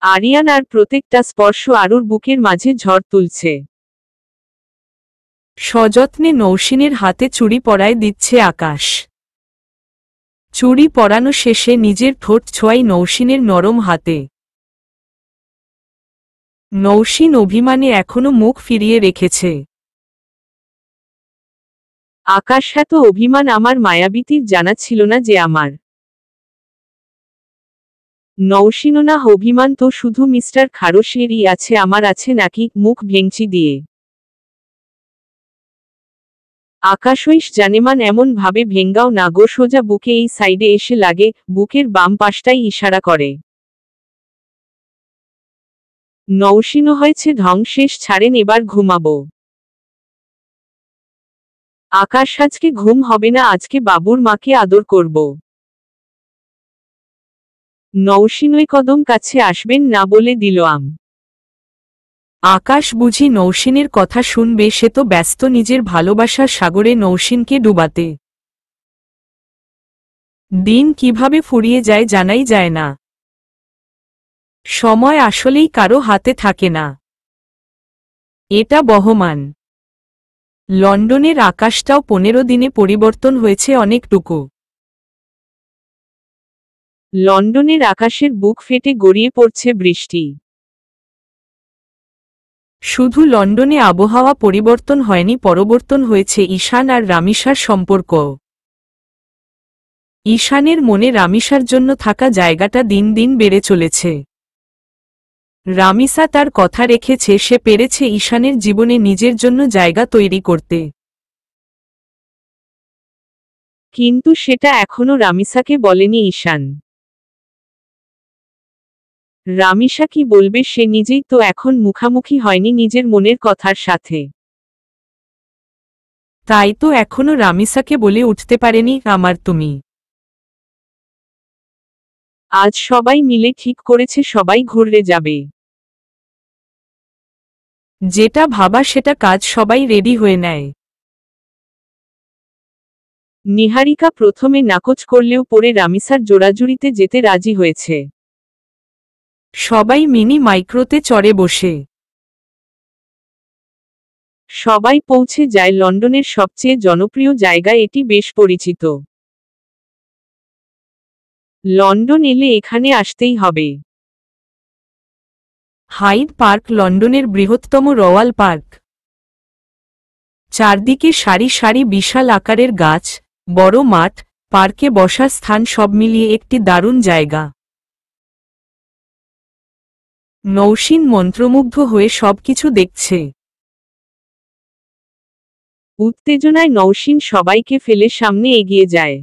আরিয়ান আর প্রত্যেকটা স্পর্শ আরুর বুকের মাঝে ঝড় তুলছে। সযত্নে নৌসিনের হাতে চুড়ি পরায় দিচ্ছে আকাশ। চুড়ি পরানো শেষে নিজের ঠোঁট ছোঁয়াই নৌসিনের নরম হাতে। নৌসিন অভিমানে এখনো মুখ ফিরিয়ে রেখেছে। আকাশ, এত অভিমান আমার মায়াবীতির জানা ছিল না যে আমার। নৌসিনও না, অভিমান তো শুধু মিস্টার খারোশেরই আছে, আমার আছে নাকি? মুখ ভেঙচি দিয়ে আকাশইস জানেমান এমন ভাবে ভেঙ্গাও না গো, সোজা বুকে এই সাইডে এসে লাগে, বুকের বাম পাশটাই ইশারা করে। নৌসিনও হয়েছে ঢং, শেষ ছাড়েন, এবার ঘুমাবো। আকাশ, আজকে ঘুম হবে না, আজকে বাবুর মাকে আদর করব। নৌসিনই কদম কাছে আসবেন না বলে দিল আম। আকাশ বুঝি নৌসিনের কথা শুনবে? সে তো ব্যস্ত নিজের ভালোবাসার সাগরে নৌসিনকে ডুবাতে। দিন কিভাবে ফুরিয়ে যায় জানাই যায় না। সময় আসলেই কারো হাতে থাকে না। এটা বহমান। লন্ডনের আকাশটাও 15 দিনে পরিবর্তন হয়েছে অনেকটুকু। লন্ডনের আকাশের বুক ফেটে গড়িয়ে পড়ছে বৃষ্টি। শুধু লন্ডনে আবহাওয়া পরিবর্তন হয়নি, পরিবর্তন হয়েছে ঈশান আর রামিসার সম্পর্ক। ঈশানের মনে রামিসার জন্য থাকা জায়গাটা দিন দিন বেড়ে চলেছে। রামিসা তার কথা রেখেছে, সে পেরেছে ঈশানের জীবনে নিজের জন্য জায়গা তৈরি করতে। কিন্তু সেটা এখনো রামিসাকে বলেনি ঈশান। রামিসা কি বলবে, সে নিজেই তো এখন মুখামুখি হয়নি নিজের মনের কথার সাথে। তাই তো এখনো রামিসাকে বলে উঠতে পারেনি আমার তুমি। আজ সবাই মিলে ঠিক করেছে সবাই ঘুরতে যাবে। যেটা ভাবা সেটা কাজ, সবাই রেডি হয়ে নেয়। নিহারিকা প্রথমে নাকচ করলেও পরে রামিসার জোড়াজুড়িতে যেতে রাজি হয়েছে। সবাই মিনি মাইক্রোতে চড়ে বসে সবাই পৌঁছে যায় লন্ডনের সবচেয়ে জনপ্রিয় জায়গা, এটি বেশ পরিচিত। লন্ডন এলে এখানে আসতেই হবে। হাইড পার্ক লন্ডনের বৃহত্তম রয়্যাল পার্ক। চারদিকে সারি সারি বিশাল আকারের গাছ, বড় মাঠ, পার্কে বসার স্থান, সব মিলিয়ে একটি দারুণ জায়গা। নৌসীন মন্ত্রমুগ্ধ হয়ে সবকিছু দেখছে। উত্তেজনায় নৌসীন সবাইকে ফেলে সামনে এগিয়ে যায়।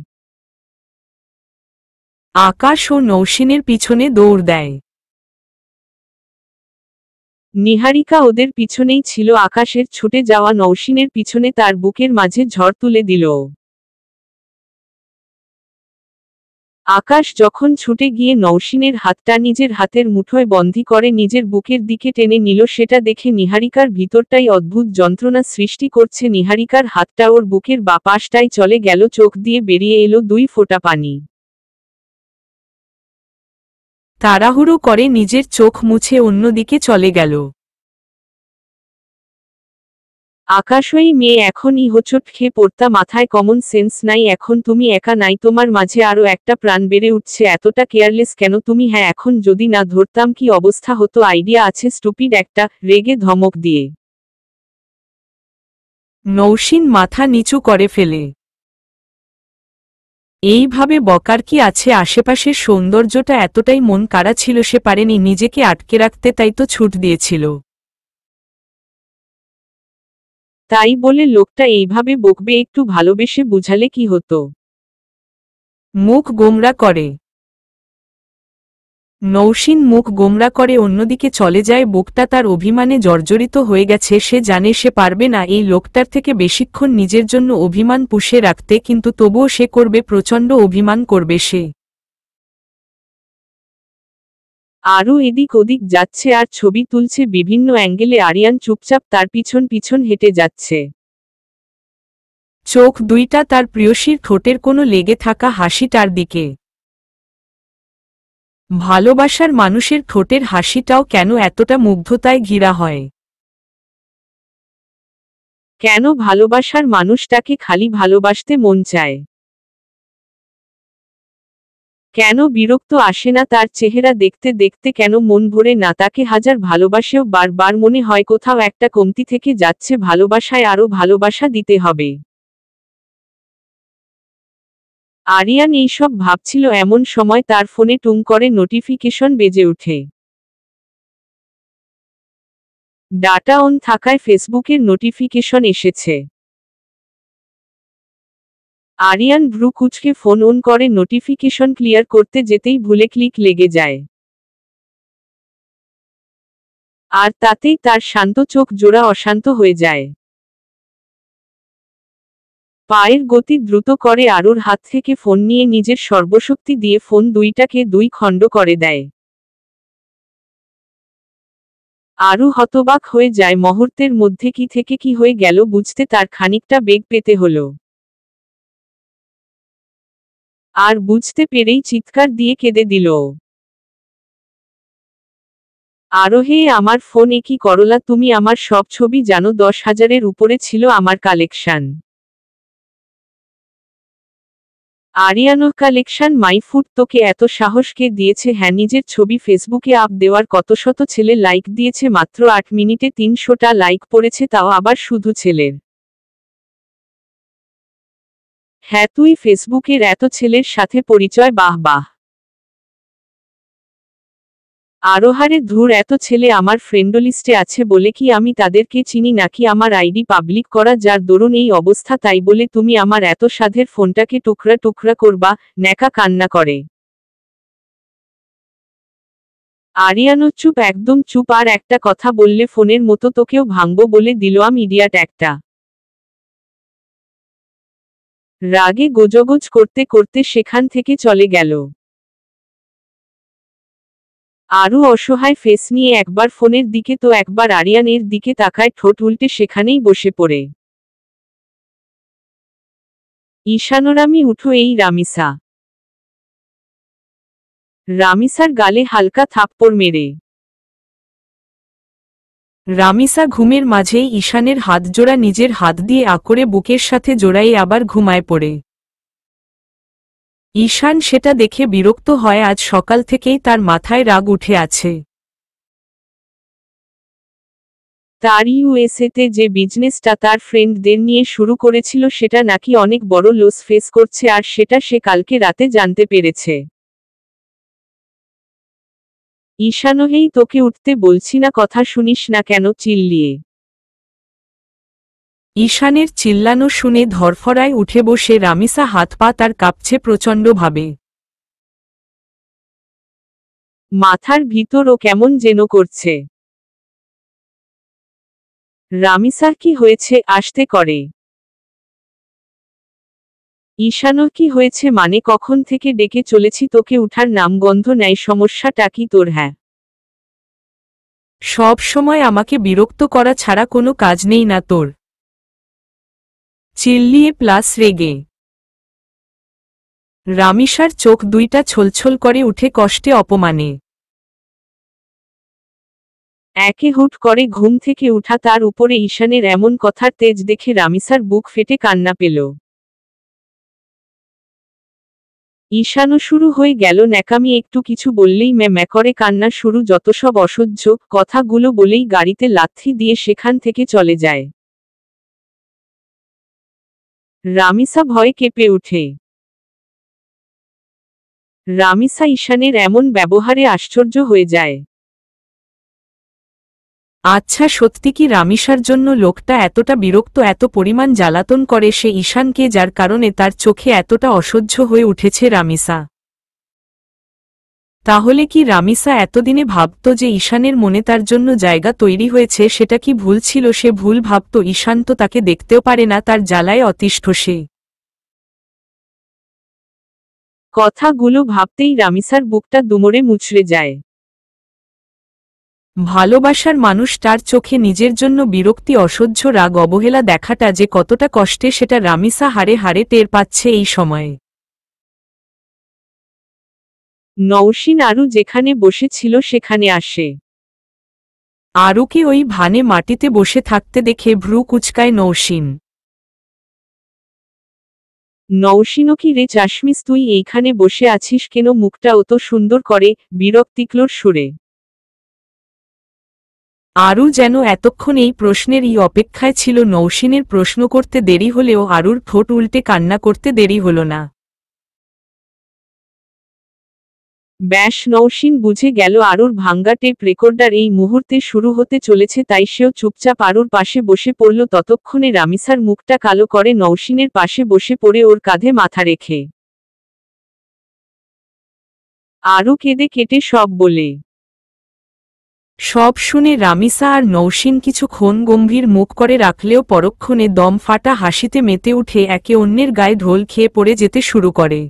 আকাশ ও নৌসীনের পিছনে দৌড় দেয়। নিহারিকা ওদের পিছনেই ছিল। আকাশের ছুটে যাওয়া নৌসীনের পিছনে তার বুকের মাঝে ঝড় তুলে দিল। আকাশ যখন ছুটে গিয়ে নৌসীনের হাতটা নিজের হাতের মুঠোয় বন্দী করে নিজের বুকের দিকে টেনে নিল, সেটা দেখে নিহারিকার ভিতরটাই অদ্ভুত যন্ত্রণা সৃষ্টি করছে। নিহারিকার হাতটা ওর বুকের বাপাশটায় চলে গেল, চোখ দিয়ে বেরিয়ে এলো 2 ফোঁটা পানি। তাড়াহুড়ো করে নিজের চোখ মুছে অন্যদিকে চলে গেল। আকাশ, ওই মেয়ে এখনই হোঁচট খেয়ে পড়তা, মাথায় কমন সেন্স নাই। এখন তুমি একা নাই, তোমার মাঝে আরো একটা প্রাণ বেড়ে উঠছে। এতটা কেয়ারলেস কেন তুমি? হ্যাঁ, এখন যদি না ধরতাম কি অবস্থা হতো? আইডিয়া আছে স্টুপিড একটা, রেগে ধমক দিয়ে নৌসীন মাথা নিচু করে ফেলে। এইভাবে বকার কি আছে? আশেপাশের সৌন্দর্যটা এতটাই মন কাড়া ছিল, সে পারেনি নিজেকে আটকে রাখতে, তাই তো ছুট দিয়েছিল। তাই বলে লোকটা এইভাবে বকবে? একটু ভালোবেসে বুঝালে কি হতো? মুখ গোমরা করে। নৌসীন মুখ গোমরা করে অন্যদিকে চলে যায়। বুকটা তার অভিমানে জর্জরিত হয়ে গেছে। সে জানে সে পারবে না এই লোকটার থেকে বেশিক্ষণ নিজের জন্য অভিমান পুষে রাখতে, কিন্তু তবুও সে করবে, প্রচণ্ড অভিমান করবে সে। আরও এদিক ওদিক যাচ্ছে আর ছবি তুলছে বিভিন্ন অ্যাঙ্গেলে। আরিয়ান চুপচাপ তার পিছন পিছন হেঁটে যাচ্ছে। চোখ দুইটা তার প্রিয়সীর ঠোঁটের কোনো লেগে থাকা হাসিটার দিকে। ভালোবাসার মানুষের ঠোঁটের হাসিটাও কেন এতটা মুগ্ধতায় ঘিরা হয়? কেন ভালোবাসার মানুষটাকে খালি ভালোবাসতে মন চায়? কেন বিরক্ত আসে না তার চেহারা দেখতে দেখতে? কেন মন ভরে না? তাকে হাজার ভালোবাসেও বারবার মনে হয় কোথাও একটা কমতি থেকে যাচ্ছে, ভালোবাসায় আরও ভালোবাসা দিতে হবে। আরিয়ান এইসব ভাবছিল, এমন সময় তার ফোনে টুং করে নোটিফিকেশন বেজে ওঠে। ডাটা অন থাকায় ফেসবুকের নোটিফিকেশন এসেছে। আরিয়ান ভ্রু কুঁচকে ফোন অন করে, নোটিফিকেশন ক্লিয়ার করতে যেতেই ভুলে ক্লিক লেগে যায়। আর তাতেই তার শান্ত চোখ জোড়া অশান্ত হয়ে যায়। পায়ের গতি দ্রুত করে আরুর হাত থেকে ফোন নিয়ে নিজের সর্বশক্তি দিয়ে ফোন দুইটাকে 2 খণ্ড করে দেয়। আরু হতবাক হয়ে যায়। মুহূর্তের মধ্যে কি থেকে কি হয়ে গেল বুঝতে তার খানিকটা বেগ পেতে হলো। আর বুঝতে পেরেই চিৎকার দিয়ে কেঁদে দিল। আরো হে আমার ফোন, এ কি করলা তুমি, আমার সব ছবি জানো 10,000-এর উপরে ছিল আমার কালেকশন। আরিয়ানো কালেকশন মাই ফুড, তোকে এত সাহস কে দিয়েছে? হ্যাঁ, নিজের ছবি ফেসবুকে আপ দেওয়ার কত শত ছেলে লাইক দিয়েছে, মাত্র 8 মিনিটে 300টা লাইক পড়েছে, তাও আবার শুধু ছেলের। হ্যাঁ, তুই ফেসবুকের এত ছেলের সাথে পরিচয়, বাহ বাহ। আরোহারে ধুর, এত ছেলে আমার ফ্রেন্ডলিস্টে আছে বলে কি আমি তাদেরকে চিনি নাকি? আমার আইডি পাবলিক করা, যার দরুন এই অবস্থা, তাই বলে তুমি আমার এত সাধের ফোনটাকে টুকরা টুকরা করবা? ন্যাকা কান্না করে। আরিয়ানো চুপ, একদম চুপ, আর একটা কথা বললে ফোনের মতো তোকেও ভাঙবো বলে দিলাম, ইডিয়াট একটা। রাগে গোজগোজ করতে করতে সেখান থেকে চলে গেল। আরু অসহায় ফেস নিয়ে একবার ফোনের দিকে তো একবার আরিয়ানের দিকে তাকায়, ঠোঁট উল্টে সেখানেই বসে পড়ে। ঈশানোরামি উঠো, এই রামিসা। রামিসার গালে হালকা থাপ্পড় মেরে রামিসা ঘুমের মাঝেই ঈশানের হাতজোড়া নিজের হাত দিয়ে আঁকড়ে বুকের সাথে জোড়াই আবার ঘুমায় পড়ে। ঈশান সেটা দেখে বিরক্ত হয়, আজ সকাল থেকেই তার মাথায় রাগ উঠে আছে। তার ইউএসএতে যে বিজনেসটা তার ফ্রেন্ডদের নিয়ে শুরু করেছিল সেটা নাকি অনেক বড় লস ফেস করছে, আর সেটা সে কালকে রাতে জানতে পেরেছে। ঈশানো, হেই তোকে উঠতে বলছি না, কথা শুনিস না কেন? চিল্লিয়ে ঈশানের চিল্লানো শুনে ধরফরায় উঠে বসে রামিসা, হাত পা তার কাঁপছে প্রচণ্ডভাবে। মাথার ভিতরও কেমন যেন করছে। রামিসার কি হয়েছে? আসতে করে। ঈশানো, কি হয়েছে মানে? কখন থেকে ডেকে চলেছি তোকে, উঠার নাম গন্ধ নেয়? সমস্যাটা কি তোর? হ্যাঁ, সব সময় আমাকে বিরক্ত করা ছাড়া কোনো কাজ নেই না তোর? চিল্লিয়ে প্লাস রেগে রামিসার চোখ দুইটা ছলছল করে উঠে কষ্টে অপমানে। একে হুট করে ঘুম থেকে উঠা, তার উপরে ঈশানের এমন কথার তেজ দেখে রামিসার বুক ফেটে কান্না পেল। ঈশানও শুরু হয়ে গেল ন্যাকামি, একটু কিছু বললেই ম্যা করে কান্না শুরু, যত সব অসহ্য কথাগুলো বলেই গাড়িতে লাথি দিয়ে সেখান থেকে চলে যায়। রামিসা ভয়ে কেঁপে ওঠে। রামিসা ঈশানের এমন ব্যবহারে আশ্চর্য হয়ে যায়। আচ্ছা, সত্যি কি রামিসার জন্য লোকটা এতটা বিরক্ত, এত পরিমাণ জ্বালাতন করে সে ঈশানকে, যার কারণে তার চোখে এতটা অসহ্য হয়ে উঠেছে রামিসা? তাহলে কি রামিসা এতদিনে ভাবত যে ঈশানের মনে তার জন্য জায়গা তৈরি হয়েছে? সেটা কি ভুল ছিল? সে ভুল ভাবত? ঈশান তো তাকে দেখতেও পারে না, তার জ্বালায় অতিষ্ঠ সে। কথাগুলো ভাবতেই রামিসার বুকটা দুমড়ে মুচড়ে যায়। ভালোবাসার মানুষ তার চোখে নিজের জন্য বিরক্তি, অসহ্য, রাগ, অবহেলা দেখাটা যে কতটা কষ্টে সেটা রামিসা হাড়ে হাড়ে টের পাচ্ছে এই সময়ে। নওশিন আরু যেখানে বসেছিল সেখানে আসে। আরুকে ওই ভানে মাটিতে বসে থাকতে দেখে ভ্রু কুচকায় নওশিন। নওশিনও, কি রে চাশমিস, তুই এইখানে বসে আছিস কেন? মুখটা অত সুন্দর করে, বিরক্তিকর সুরে। আরু যেন এতক্ষণ এই প্রশ্নেরই অপেক্ষায় ছিল। নওশিনের প্রশ্ন করতে দেরি হলেও আরুর ঠোঁট উল্টে কান্না করতে দেরি হল না। ব্যাস, নওশিন বুঝে গেল আরুর ভাঙ্গা টেপ রেকর্ডার এই মুহূর্তে শুরু হতে চলেছে, তাই সেও চুপচাপ আরুর পাশে বসে পড়ল। ততক্ষণে রামিসার মুখটা কালো করে নওশিনের পাশে বসে পড়ে ওর কাঁধে মাথা রেখে আরু কেঁদে কেটে সব বলে। সব শুনে রামিসা আর নওশিন কিছুক্ষণ গম্ভীর মুখ করে রাখলেও পরক্ষণে দম ফাটা হাসিতে মেতে উঠে একে অন্যের গায়ে ঢোল খেয়ে পড়ে যেতে শুরু করে।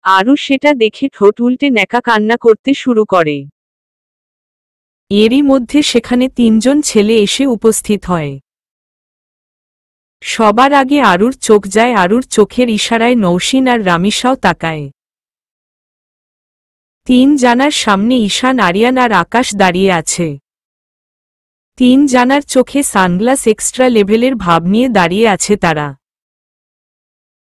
আরু সেটা দেখে ঠোঁট উল্টে ন্যাকা কান্না করতে শুরু করে। এরই মধ্যে সেখানে তিনজন ছেলে এসে উপস্থিত হয়। সবার আগে আরুর চোখ যায়, আরুর চোখের ইশারায় নৌসিন আর রামিসাও তাকায়। 3 জানার সামনে ঈশান, আরিয়ান আর আকাশ দাঁড়িয়ে আছে। 3 জানার চোখে সানগ্লাস, এক্সট্রা লেভেলের ভাব নিয়ে দাঁড়িয়ে আছে তারা।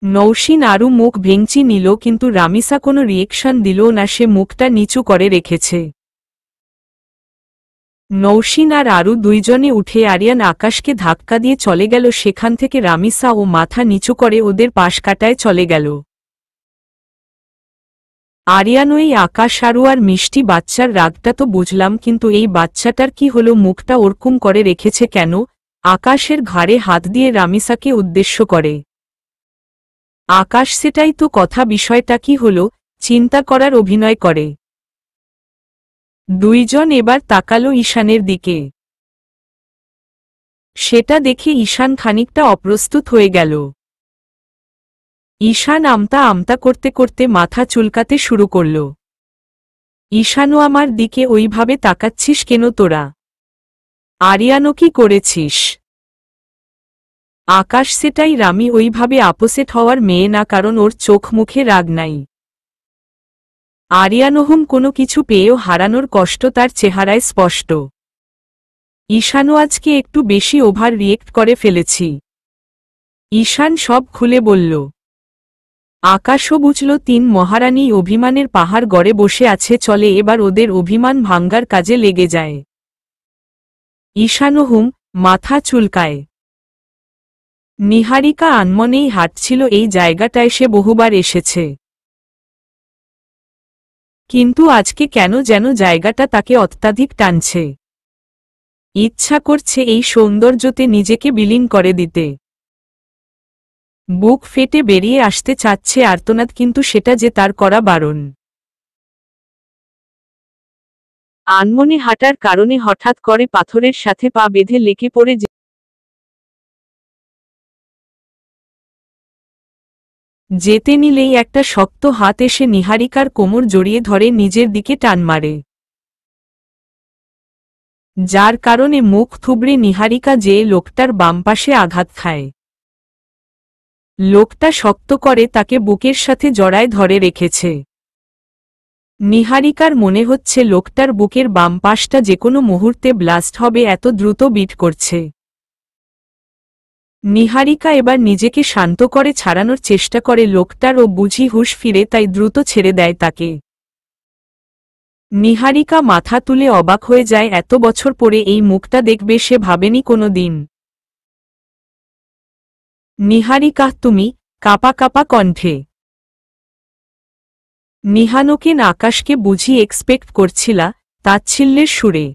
নৌসিন আরু মুখ ভেঙচি নিল, কিন্তু রামিসা কোনো রিয়েকশন দিল না, সে মুখটা নিচু করে রেখেছে। নৌসিন আর আরু দুইজনে উঠে আরিয়ান আকাশকে ধাক্কা দিয়ে চলে গেল, সেখান থেকে রামিসা ও মাথা নিচু করে ওদের পাশ কাটায় চলে গেল। আরিয়ান, ওই আকাশ আরু আর মিষ্টি বাচ্চার রাগটা তো বুঝলাম, কিন্তু এই বাচ্চাটার কি হলো, মুখটা ওরকম করে রেখেছে কেন? আকাশের ঘাড়ে হাত দিয়ে রামিসাকে উদ্দেশ্য করে। আকাশ, সেটাই তো কথা, বিষয়টা কি হলো? চিন্তা করার অভিনয় করে। দুইজন এবার তাকালো ঈশানের দিকে। সেটা দেখে ঈশান খানিকটা অপ্রস্তুত হয়ে গেল। ঈশান আমতা আমতা করতে করতে মাথা চুলকাতে শুরু করল। ঈশানও, আমার দিকে ওইভাবে তাকাচ্ছিস কেন তোরা? আরিয়ানও, কি করেছিস? আকাশ, সেটাই রামি ওইভাবে আপোসেট হওয়ার মেয়ে না, কারণ ওর চোখ মুখে রাগ নাই। আরিয়ানহুম কোনো কিছু পেয়েও হারানোর কষ্ট তার চেহারায় স্পষ্ট। ঈশানও আজকে একটু বেশি ওভার রিয়েক্ট করে ফেলেছি। ঈশান সব খুলে বলল। আকাশও বুঝল 3 মহারানী অভিমানের পাহাড় গড়ে বসে আছে, চলে এবার ওদের অভিমান ভাঙ্গার কাজে লেগে যায়। ঈশানহুম মাথা চুলকায়। নিহারিকা আনমনেই হাঁটছিল, এই জায়গাটায় সে বহুবার এসেছে, কিন্তু আজকে কেন যেন জায়গাটা তাকে অত্যাধিক টানছে। ইচ্ছা করছে এই সৌন্দর্যতে নিজেকে বিলীন করে দিতে। বুক ফেটে বেরিয়ে আসতে চাচ্ছে আর্তনাদ, কিন্তু সেটা যে তার করা বারণ। আনমনে হাঁটার কারণে হঠাৎ করে পাথরের সাথে পা বেঁধে লেকে পড়ে যেতে নিলেই একটা শক্ত হাত এসে নিহারিকার কোমর জড়িয়ে ধরে নিজের দিকে টান মারে, যার কারণে মুখ থুবড়ে নিহারিকা যেয়ে লোকটার বাম পাশে আঘাত খায়। লোকটা শক্ত করে তাকে বুকের সাথে জড়ায় ধরে রেখেছে। নিহারিকার মনে হচ্ছে লোকটার বুকের বাম পাশটা যেকোনো মুহূর্তে ব্লাস্ট হবে, এত দ্রুত বিট করছে। নিহারিকা এবার নিজেকে শান্ত করে ছাড়ানোর চেষ্টা করে লোকটার, ও বুঝি হুঁশ ফিরে, তাই দ্রুত ছেড়ে দেয় তাকে। নিহারিকা মাথা তুলে অবাক হয়ে যায়, এত বছর পরে এই মুখটা দেখবে সে ভাবেনি কোনো দিন। নিহারিকা, তুমি? কাপা কাপা কণ্ঠে। নিহানকেন, আকাশকে বুঝি এক্সপেক্ট করছিলা? তাচ্ছিল্যের সুরে।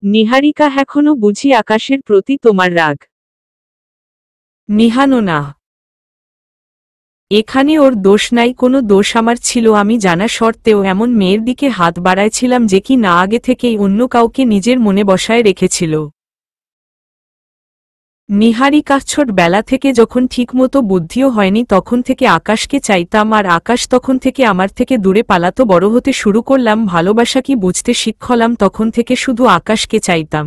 নিহারিকা, এখনো বুঝি আকাশের প্রতি তোমার রাগ? নিহানো, না, এখানে ওর দোষ নাই, কোনো দোষ আমার ছিল। আমি জানা সত্ত্বেও এমন মেয়ের দিকে হাত বাড়াইছিলাম যে কি না আগে থেকেই অন্য কাউকে নিজের মনে বসায় রেখেছিল। নিহারিকা, ছোটবেলা থেকে যখন ঠিকমতো বুদ্ধিও হয়নি তখন থেকে আকাশকে চাইতাম, আর আকাশ তখন থেকে আমার থেকে দূরে পালাতো, বড় হতে শুরু করলাম, ভালোবাসা কি বুঝতে শিখলাম, তখন থেকে শুধু আকাশকে চাইতাম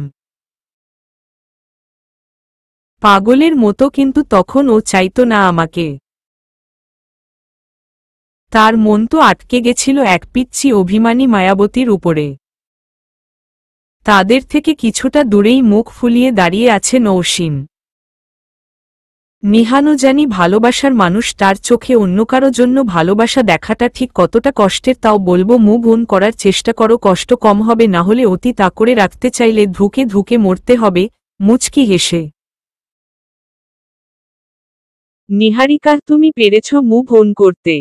পাগলের মতো, কিন্তু তখন ও চাইতো না আমাকে। তার মন তো আটকে গেছিল এক পিচ্চি অভিমানী মায়াবতীর উপরে। তাদের থেকে কিছুটা দূরেই মুখ ফুলিয়ে দাঁড়িয়ে আছে নৌসিন। নিহানো, জানি ভালোবাসার মানুষ, তার চোখে অন্য কারো জন্য ভালোবাসা দেখাটা ঠিক কতটা কষ্টের, তাও বলবো মুভ অন করার চেষ্টা করো, কষ্ট কম হবে, না হলে অতীত আঁকড়ে রাখতে চাইলে ধুকে ধুকে মরতে হবে। মুচকি হেসে। নিহারিকা, তুমি পেরেছ মুভ অন করতে।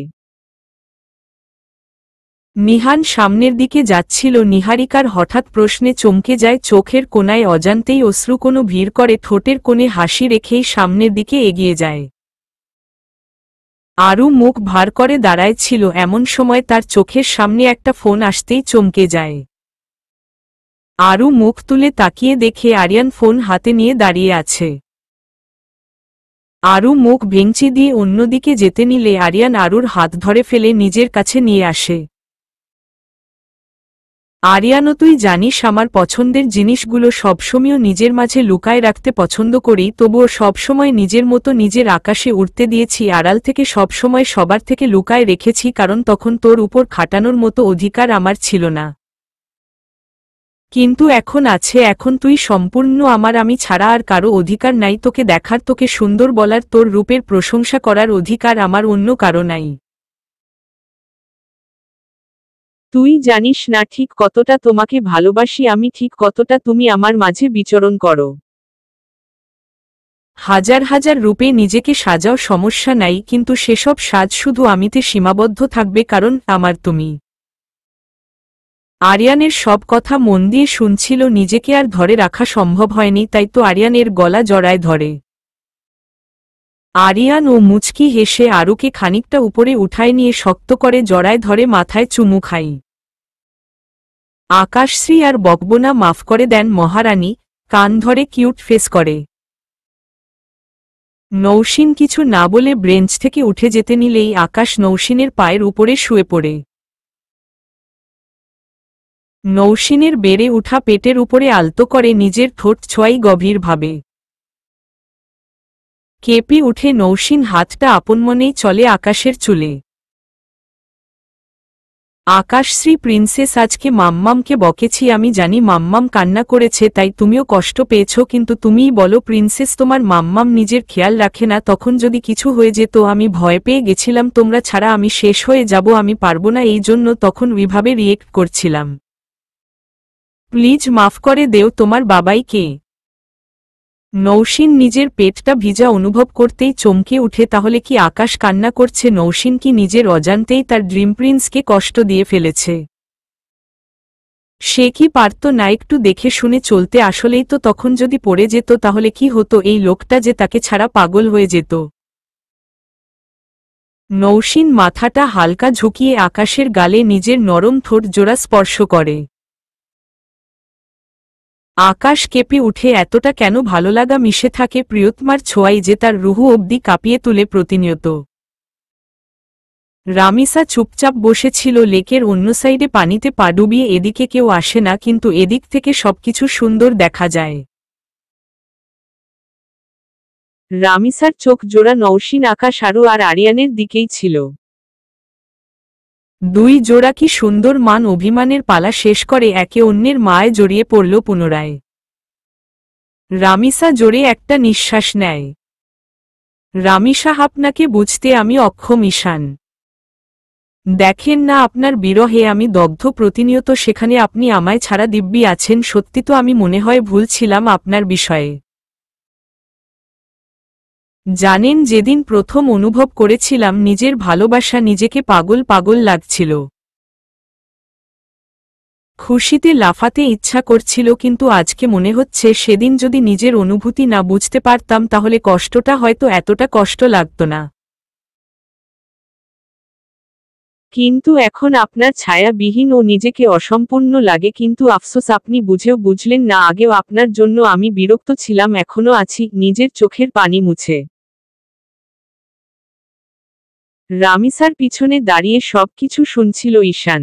নিহান সামনের দিকে যাচ্ছিল, নিহারিকার হঠাৎ প্রশ্নে চমকে যায়, চোখের কোণায় অজান্তেই অশ্রু কোনো ভিড় করে, ঠোঁটের কোণে হাসি রেখেই সামনের দিকে এগিয়ে যায়। আরু মুখ ভার করে দাঁড়ায় ছিল, এমন সময় তার চোখের সামনে একটা ফোন আসতেই চমকে যায়। আরু মুখ তুলে তাকিয়ে দেখে আরিয়ান ফোন হাতে নিয়ে দাঁড়িয়ে আছে। আরু মুখ ভেঙচি দিয়ে অন্যদিকে যেতে নিলে আরিয়ান আরুর হাত ধরে ফেলে নিজের কাছে নিয়ে আসে। আরিয়ানো তুই জানিস আমার পছন্দের জিনিসগুলো সবসময় নিজের মাঝে লুকায় রাখতে পছন্দ করি, তবুও সবসময় নিজের মতো নিজের আকাশে উড়তে দিয়েছি, আড়াল থেকে সবসময় সবার থেকে লুকায় রেখেছি, কারণ তখন তোর উপর খাটানোর মতো অধিকার আমার ছিল না। কিন্তু এখন আছে, এখন তুই সম্পূর্ণ আমার, আমি ছাড়া আর কারো অধিকার নাই তোকে দেখার, তোকে সুন্দর বলার, তোর রূপের প্রশংসা করার অধিকার আমার অন্য কারো নাই। তুই জানিস না ঠিক কতটা তোমাকে ভালোবাসি আমি, ঠিক কতটা তুমি আমার মাঝে বিচরণ করো। হাজার হাজার রূপে নিজেকে সাজাও, সমস্যা নাই, কিন্তু সেসব সাজ শুধু আমিতে সীমাবদ্ধ থাকবে, কারণ আমার তুমি। আরিয়ানের সব কথা মন দিয়ে শুনছিল, নিজেকে আর ধরে রাখা সম্ভব হয়নি, তাই তো আরিয়ানের গলা জড়ায় ধরে। আরিয়ান ও মুচকি হেসে আরুকে খানিকটা উপরে উঠায় নিয়ে শক্ত করে জড়ায় ধরে মাথায় চুমু খাই। আকাশশ্রী আর বকবনা মাফ করে দেন মহারানী, কান ধরে কিউট ফেস করে। নৌসিন কিছু না বলে ব্রেঞ্চ থেকে উঠে যেতে নিলেই আকাশ নৌসিনের পায়ের উপরে শুয়ে পড়ে। নৌসিনের বেড়ে উঠা পেটের উপরে আলতো করে নিজের ঠোঁট ছোঁয়াই গভীরভাবে। কেঁপে উঠে নৌসিন হাতটা আপনমনেই চলে আকাশের চুলে। আকাশশ্রী প্রিন্সেস, আজকে মাম্মামকে বকেছি, আমি জানি মাম্মাম কান্না করেছে তাই তুমিও কষ্ট পেয়েছ, কিন্তু তুমিই বলো প্রিন্সেস, তোমার মাম্মাম নিজের খেয়াল রাখে না, তখন যদি কিছু হয়ে যেত, আমি ভয় পেয়ে গেছিলাম তোমরা ছাড়া আমি শেষ হয়ে যাব, আমি পারবো না, এই জন্য তখন ওইভাবে রিয়েক্ট করছিলাম। প্লিজ মাফ করে দেও, তোমার বাবাই কে? নৌসিন নিজের পেটটা ভিজা অনুভব করতেই চমকে উঠে, তাহলে কি আকাশ কান্না করছে? নৌসিন কি নিজের অজান্তেই তার ড্রিম প্রিন্সকে কষ্ট দিয়ে ফেলেছে? সে কি পারত না একটু দেখে শুনে চলতে? আসলেই তো তখন যদি পড়ে যেত তাহলে কি হতো? এই লোকটা যে তাকে ছাড়া পাগল হয়ে যেত। নৌসিন মাথাটা হালকা ঝুঁকিয়ে আকাশের গালে নিজের নরম ঠোঁট জোড়া স্পর্শ করে। আকাশ কেঁপে উঠে, এতটা কেন ভালোলাগা মিশে থাকে প্রিয়তমার ছোঁয়ায় যে তার রুহু অবধি কাঁপিয়ে তুলে প্রতিনিয়ত। রামিসা চুপচাপ বসেছিল লেকের অন্য সাইডে, পানিতে পা ডুবিয়ে, এদিকে কেউ আসে না, কিন্তু এদিক থেকে সবকিছু সুন্দর দেখা যায়। রামিসার চোখ জোড়া নৌসিন, আকাশ আরু আর আরিয়ানের দিকেই ছিল। দুই জোড়া কি সুন্দর মান অভিমানের পালা শেষ করে একে অন্যের মায়ে জড়িয়ে পড়ল পুনরায়। রামিসা জোরে একটা নিঃশ্বাস নেয়। রামিসা, আপনাকে বুঝতে আমি অক্ষম ঈশান। দেখেন না আপনার বিরহে আমি দগ্ধ, প্রতিনিয়ত সেখানে আপনি আমায় ছাড়া দিব্যি আছেন, সত্যি তো আমি মনে হয় ভুল ছিলাম আপনার বিষয়ে। জানেন, যেদিন প্রথম অনুভব করেছিলাম নিজের ভালোবাসা, নিজেকে পাগল পাগল লাগছিল, খুশিতে লাফাতে ইচ্ছা করছিল, কিন্তু আজকে মনে হচ্ছে সেদিন যদি নিজের অনুভূতি না বুঝতে পারতাম তাহলে কষ্টটা হয়তো এতটা কষ্ট লাগত না। কিন্তু এখন আপনার ছায়াবিহীন ও নিজেকে অসম্পূর্ণ লাগে, কিন্তু আফসোস আপনি বুঝেও বুঝলেন না। আগেও আপনার জন্য আমি বিরক্ত ছিলাম, এখনো আছি। নিজের চোখের পানি মুছে রামিসার পিছনে দাঁড়িয়ে সবকিছু শুনছিল ঈশান।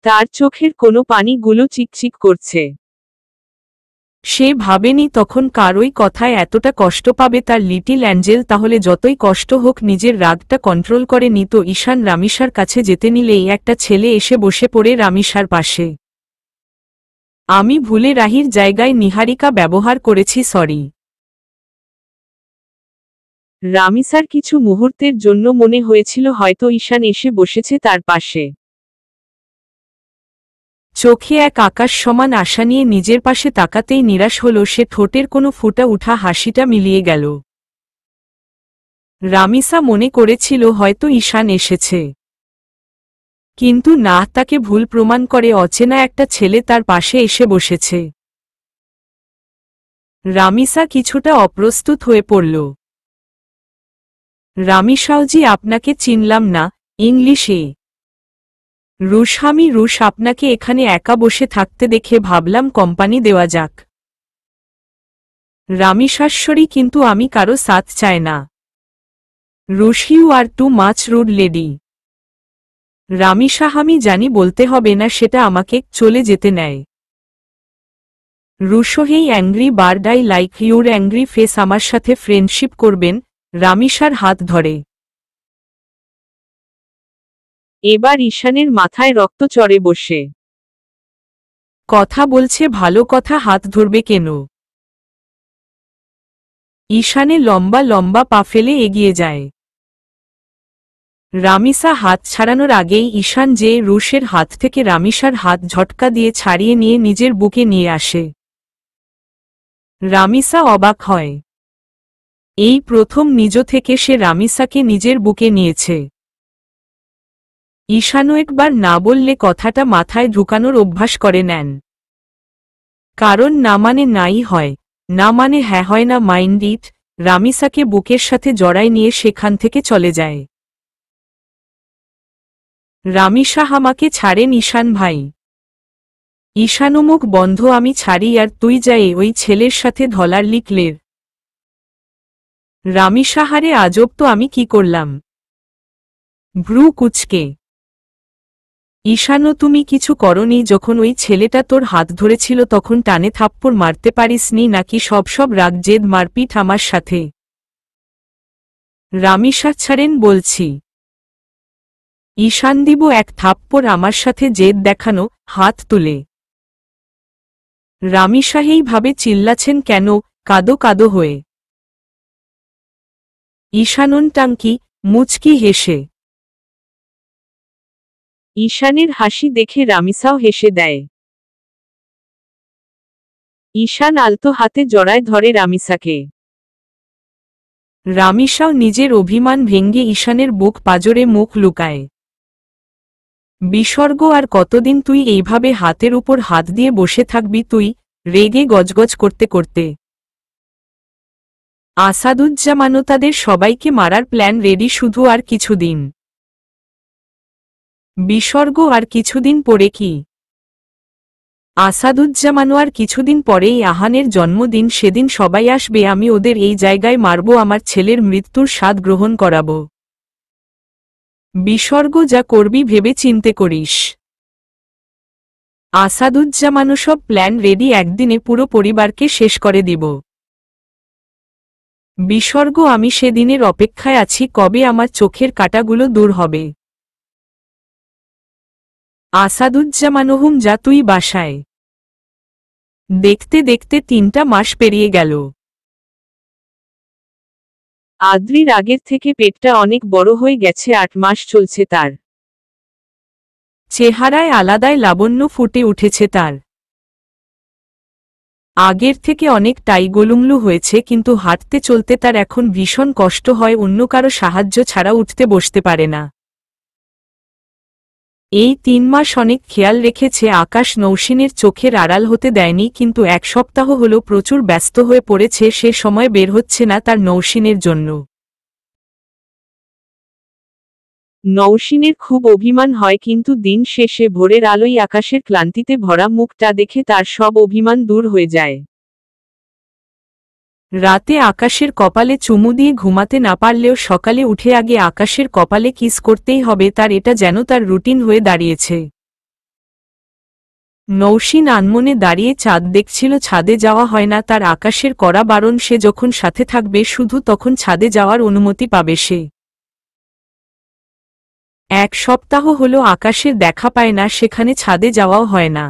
তার চোখের কোনো পানিগুলো চিকচিক করছে। সে ভাবেনি তখন কারোই কথায় এতটা কষ্ট পাবে তার লিটিল অ্যাঞ্জেল, তাহলে যতই কষ্ট হোক নিজের রাগটা কন্ট্রোল করে নিত ঈশান। রামিসার কাছে যেতে নিলেই একটা ছেলে এসে বসে পড়ে রামিসার পাশে। আমি ভুলে রাহির জায়গায় নিহারিকা ব্যবহার করেছি, সরি। রামিসার কিছু মুহূর্তের জন্য মনে হয়েছিল হয়তো ঈশান এসে বসেছে তার পাশে। চোখে এক আকাশ সমান আশা নিয়ে নিজের পাশে তাকাতেই নিরাশ হল সে, ঠোঁটের কোনো ফুটা উঠা হাসিটা মিলিয়ে গেল। রামিসা মনে করেছিল হয়তো ঈশান এসেছে, কিন্তু না, তাকে ভুল প্রমাণ করে অচেনা একটা ছেলে তার পাশে এসে বসেছে। রামিসা কিছুটা অপ্রস্তুত হয়ে পড়ল। রামিসাওজি, আপনাকে চিনলাম না। ইংলিশে রুশ। আমি রুশ, আপনাকে এখানে একা বসে থাকতে দেখে ভাবলাম কোম্পানি দেওয়া যাক। রামিসাশ্বরী, কিন্তু আমি কারো সাথ চাই না। Rush, you are too much rude lady. Ramisa আমি জানি বলতে হবে না, সেটা আমাকে চলে যেতে নেয়। Rusho hey angry bird, I like your angry face, আমার সাথে ফ্রেন্ডশিপ করবেন? রামিসার হাত ধরে। এবার ঈশানের মাথায় রক্ত চড়ে বসে। কথা বলছে ভালো কথা, হাত ধরবে কেন? ঈশানে লম্বা লম্বা পা ফেলে এগিয়ে যায়। রামিসা হাত ছাড়ানোর আগেই ঈশান যে রুশের হাত থেকে রামিসার হাত ঝটকা দিয়ে ছাড়িয়ে নিয়ে নিজের বুকে নিয়ে আসে। রামিসা অবাক হয়। এই প্রথম নিজ থেকে সে রামিসাকে নিজের বুকে নিয়েছে। ঈশানও একবার না বললে কথাটা মাথায় ঢুকানোর অভ্যাস করে নেন। কারণ না মানে নাই হয়, না মানে হ্যাঁ হয় না, মাইন্ড ইট। রামিসাকে বুকের সাথে জড়ায় নিয়ে সেখান থেকে চলে যায়। রামিসা আমাকে ছাড়েন ঈশান ভাই। ঈশানও মুখ বন্ধ, আমি ছাড়ি আর তুই যায়ে ওই ছেলের সাথে ধলার লিখলের। রামিসা হারে আজব তো, আমি কি করলাম? ভ্রু কুচকে। ঈশানও তুমি কিছু করনি? যখন ওই ছেলেটা তোর হাত ধরেছিল তখন টানে থাপ্পড় মারতে পারিসনি নাকি? সব রাগ জেদ মারপিট আমার সাথে? রামিসা ছাড়েন বলছি। ঈশান দিব এক থাপ্পড় আমার সাথে জেদ দেখানো? হাত তুলে। রামিসা এইভাবে চিল্লাছেন কেন? কাদো কাদো হয়ে। ঈশানন টাঙ্কি মুচকি হেসে। ঈশানের হাসি দেখে রামিসাও হেসে দেয়। ঈশান আলতো হাতে জড়ায় ধরে রামিসাকে। রামিসাও নিজের অভিমান ভেঙ্গে ঈশানের বুক পাজরে মুখ লুকায়। বিসর্গ, আর কতদিন তুই এইভাবে হাতের উপর হাত দিয়ে বসে থাকবি তুই? রেগে গজগজ করতে করতে আসাদুজ্জামানও তাদের সবাইকে মারার প্ল্যান রেডি, শুধু আর কিছুদিন। বিসর্গ, আর কিছুদিন পরে কি? আসাদুজ্জামানও আর কিছুদিন পরেই আহানের জন্মদিন, সেদিন সবাই আসবে, আমি ওদের এই জায়গায় মারব, আমার ছেলের মৃত্যুর স্বাদ গ্রহণ করাব। বিসর্গ, যা করবি ভেবে চিনতে করিস। আসাদুজ্জামানও সব প্ল্যান রেডি, একদিনে পুরো পরিবারকে শেষ করে দিব। বিসর্গ, আমি সেদিনের অপেক্ষায় আছি, কবে আমার চোখের কাঁটাগুলো দূর হবে। আসাদুজ্জামানহুম, যা তুই বাসায়। দেখতে দেখতে 3টা মাস পেরিয়ে গেল। আদ্রির আগের থেকে পেটটা অনেক বড় হয়ে গেছে, 8 মাস চলছে তার। চেহারায় আলাদাই লাবণ্য ফুটে উঠেছে তার। আগের থেকে অনেকটাই গোলুমলু হয়েছে, কিন্তু হাঁটতে চলতে তার এখন ভীষণ কষ্ট হয়, অন্য কারো সাহায্য ছাড়া উঠতে বসতে পারে না। এই 3 মাস অনেক খেয়াল রেখেছে আকাশ, নৌসিনের চোখের আড়াল হতে দেয়নি, কিন্তু 1 সপ্তাহ হল প্রচুর ব্যস্ত হয়ে পড়েছে, সে সময় বের হচ্ছে না তার নৌসিনের জন্য। নৌসিনের খুব অভিমান হয়, কিন্তু দিন শেষে ভোরের আলোয় আকাশের ক্লান্তিতে ভরা মুখটা দেখে তার সব অভিমান দূর হয়ে যায়। রাতে আকাশের কপালে চুমু দিয়ে ঘুমাতে না পারলেও সকালে উঠে আগে আকাশের কপালে কিস করতেই হবে তার, এটা যেন তার রুটিন হয়ে দাঁড়িয়েছে। নৌসিন আনমনে দাঁড়িয়ে চাঁদ দেখছিল, ছাদে যাওয়া হয় না তার, আকাশের কড়া বারণ, সে যখন সাথে থাকবে শুধু তখন ছাদে যাওয়ার অনুমতি পাবে সে। 1 সপ্তাহ হলো আকাশের দেখা পায় না, সেখানে ছাদে যাওয়াও হয় না।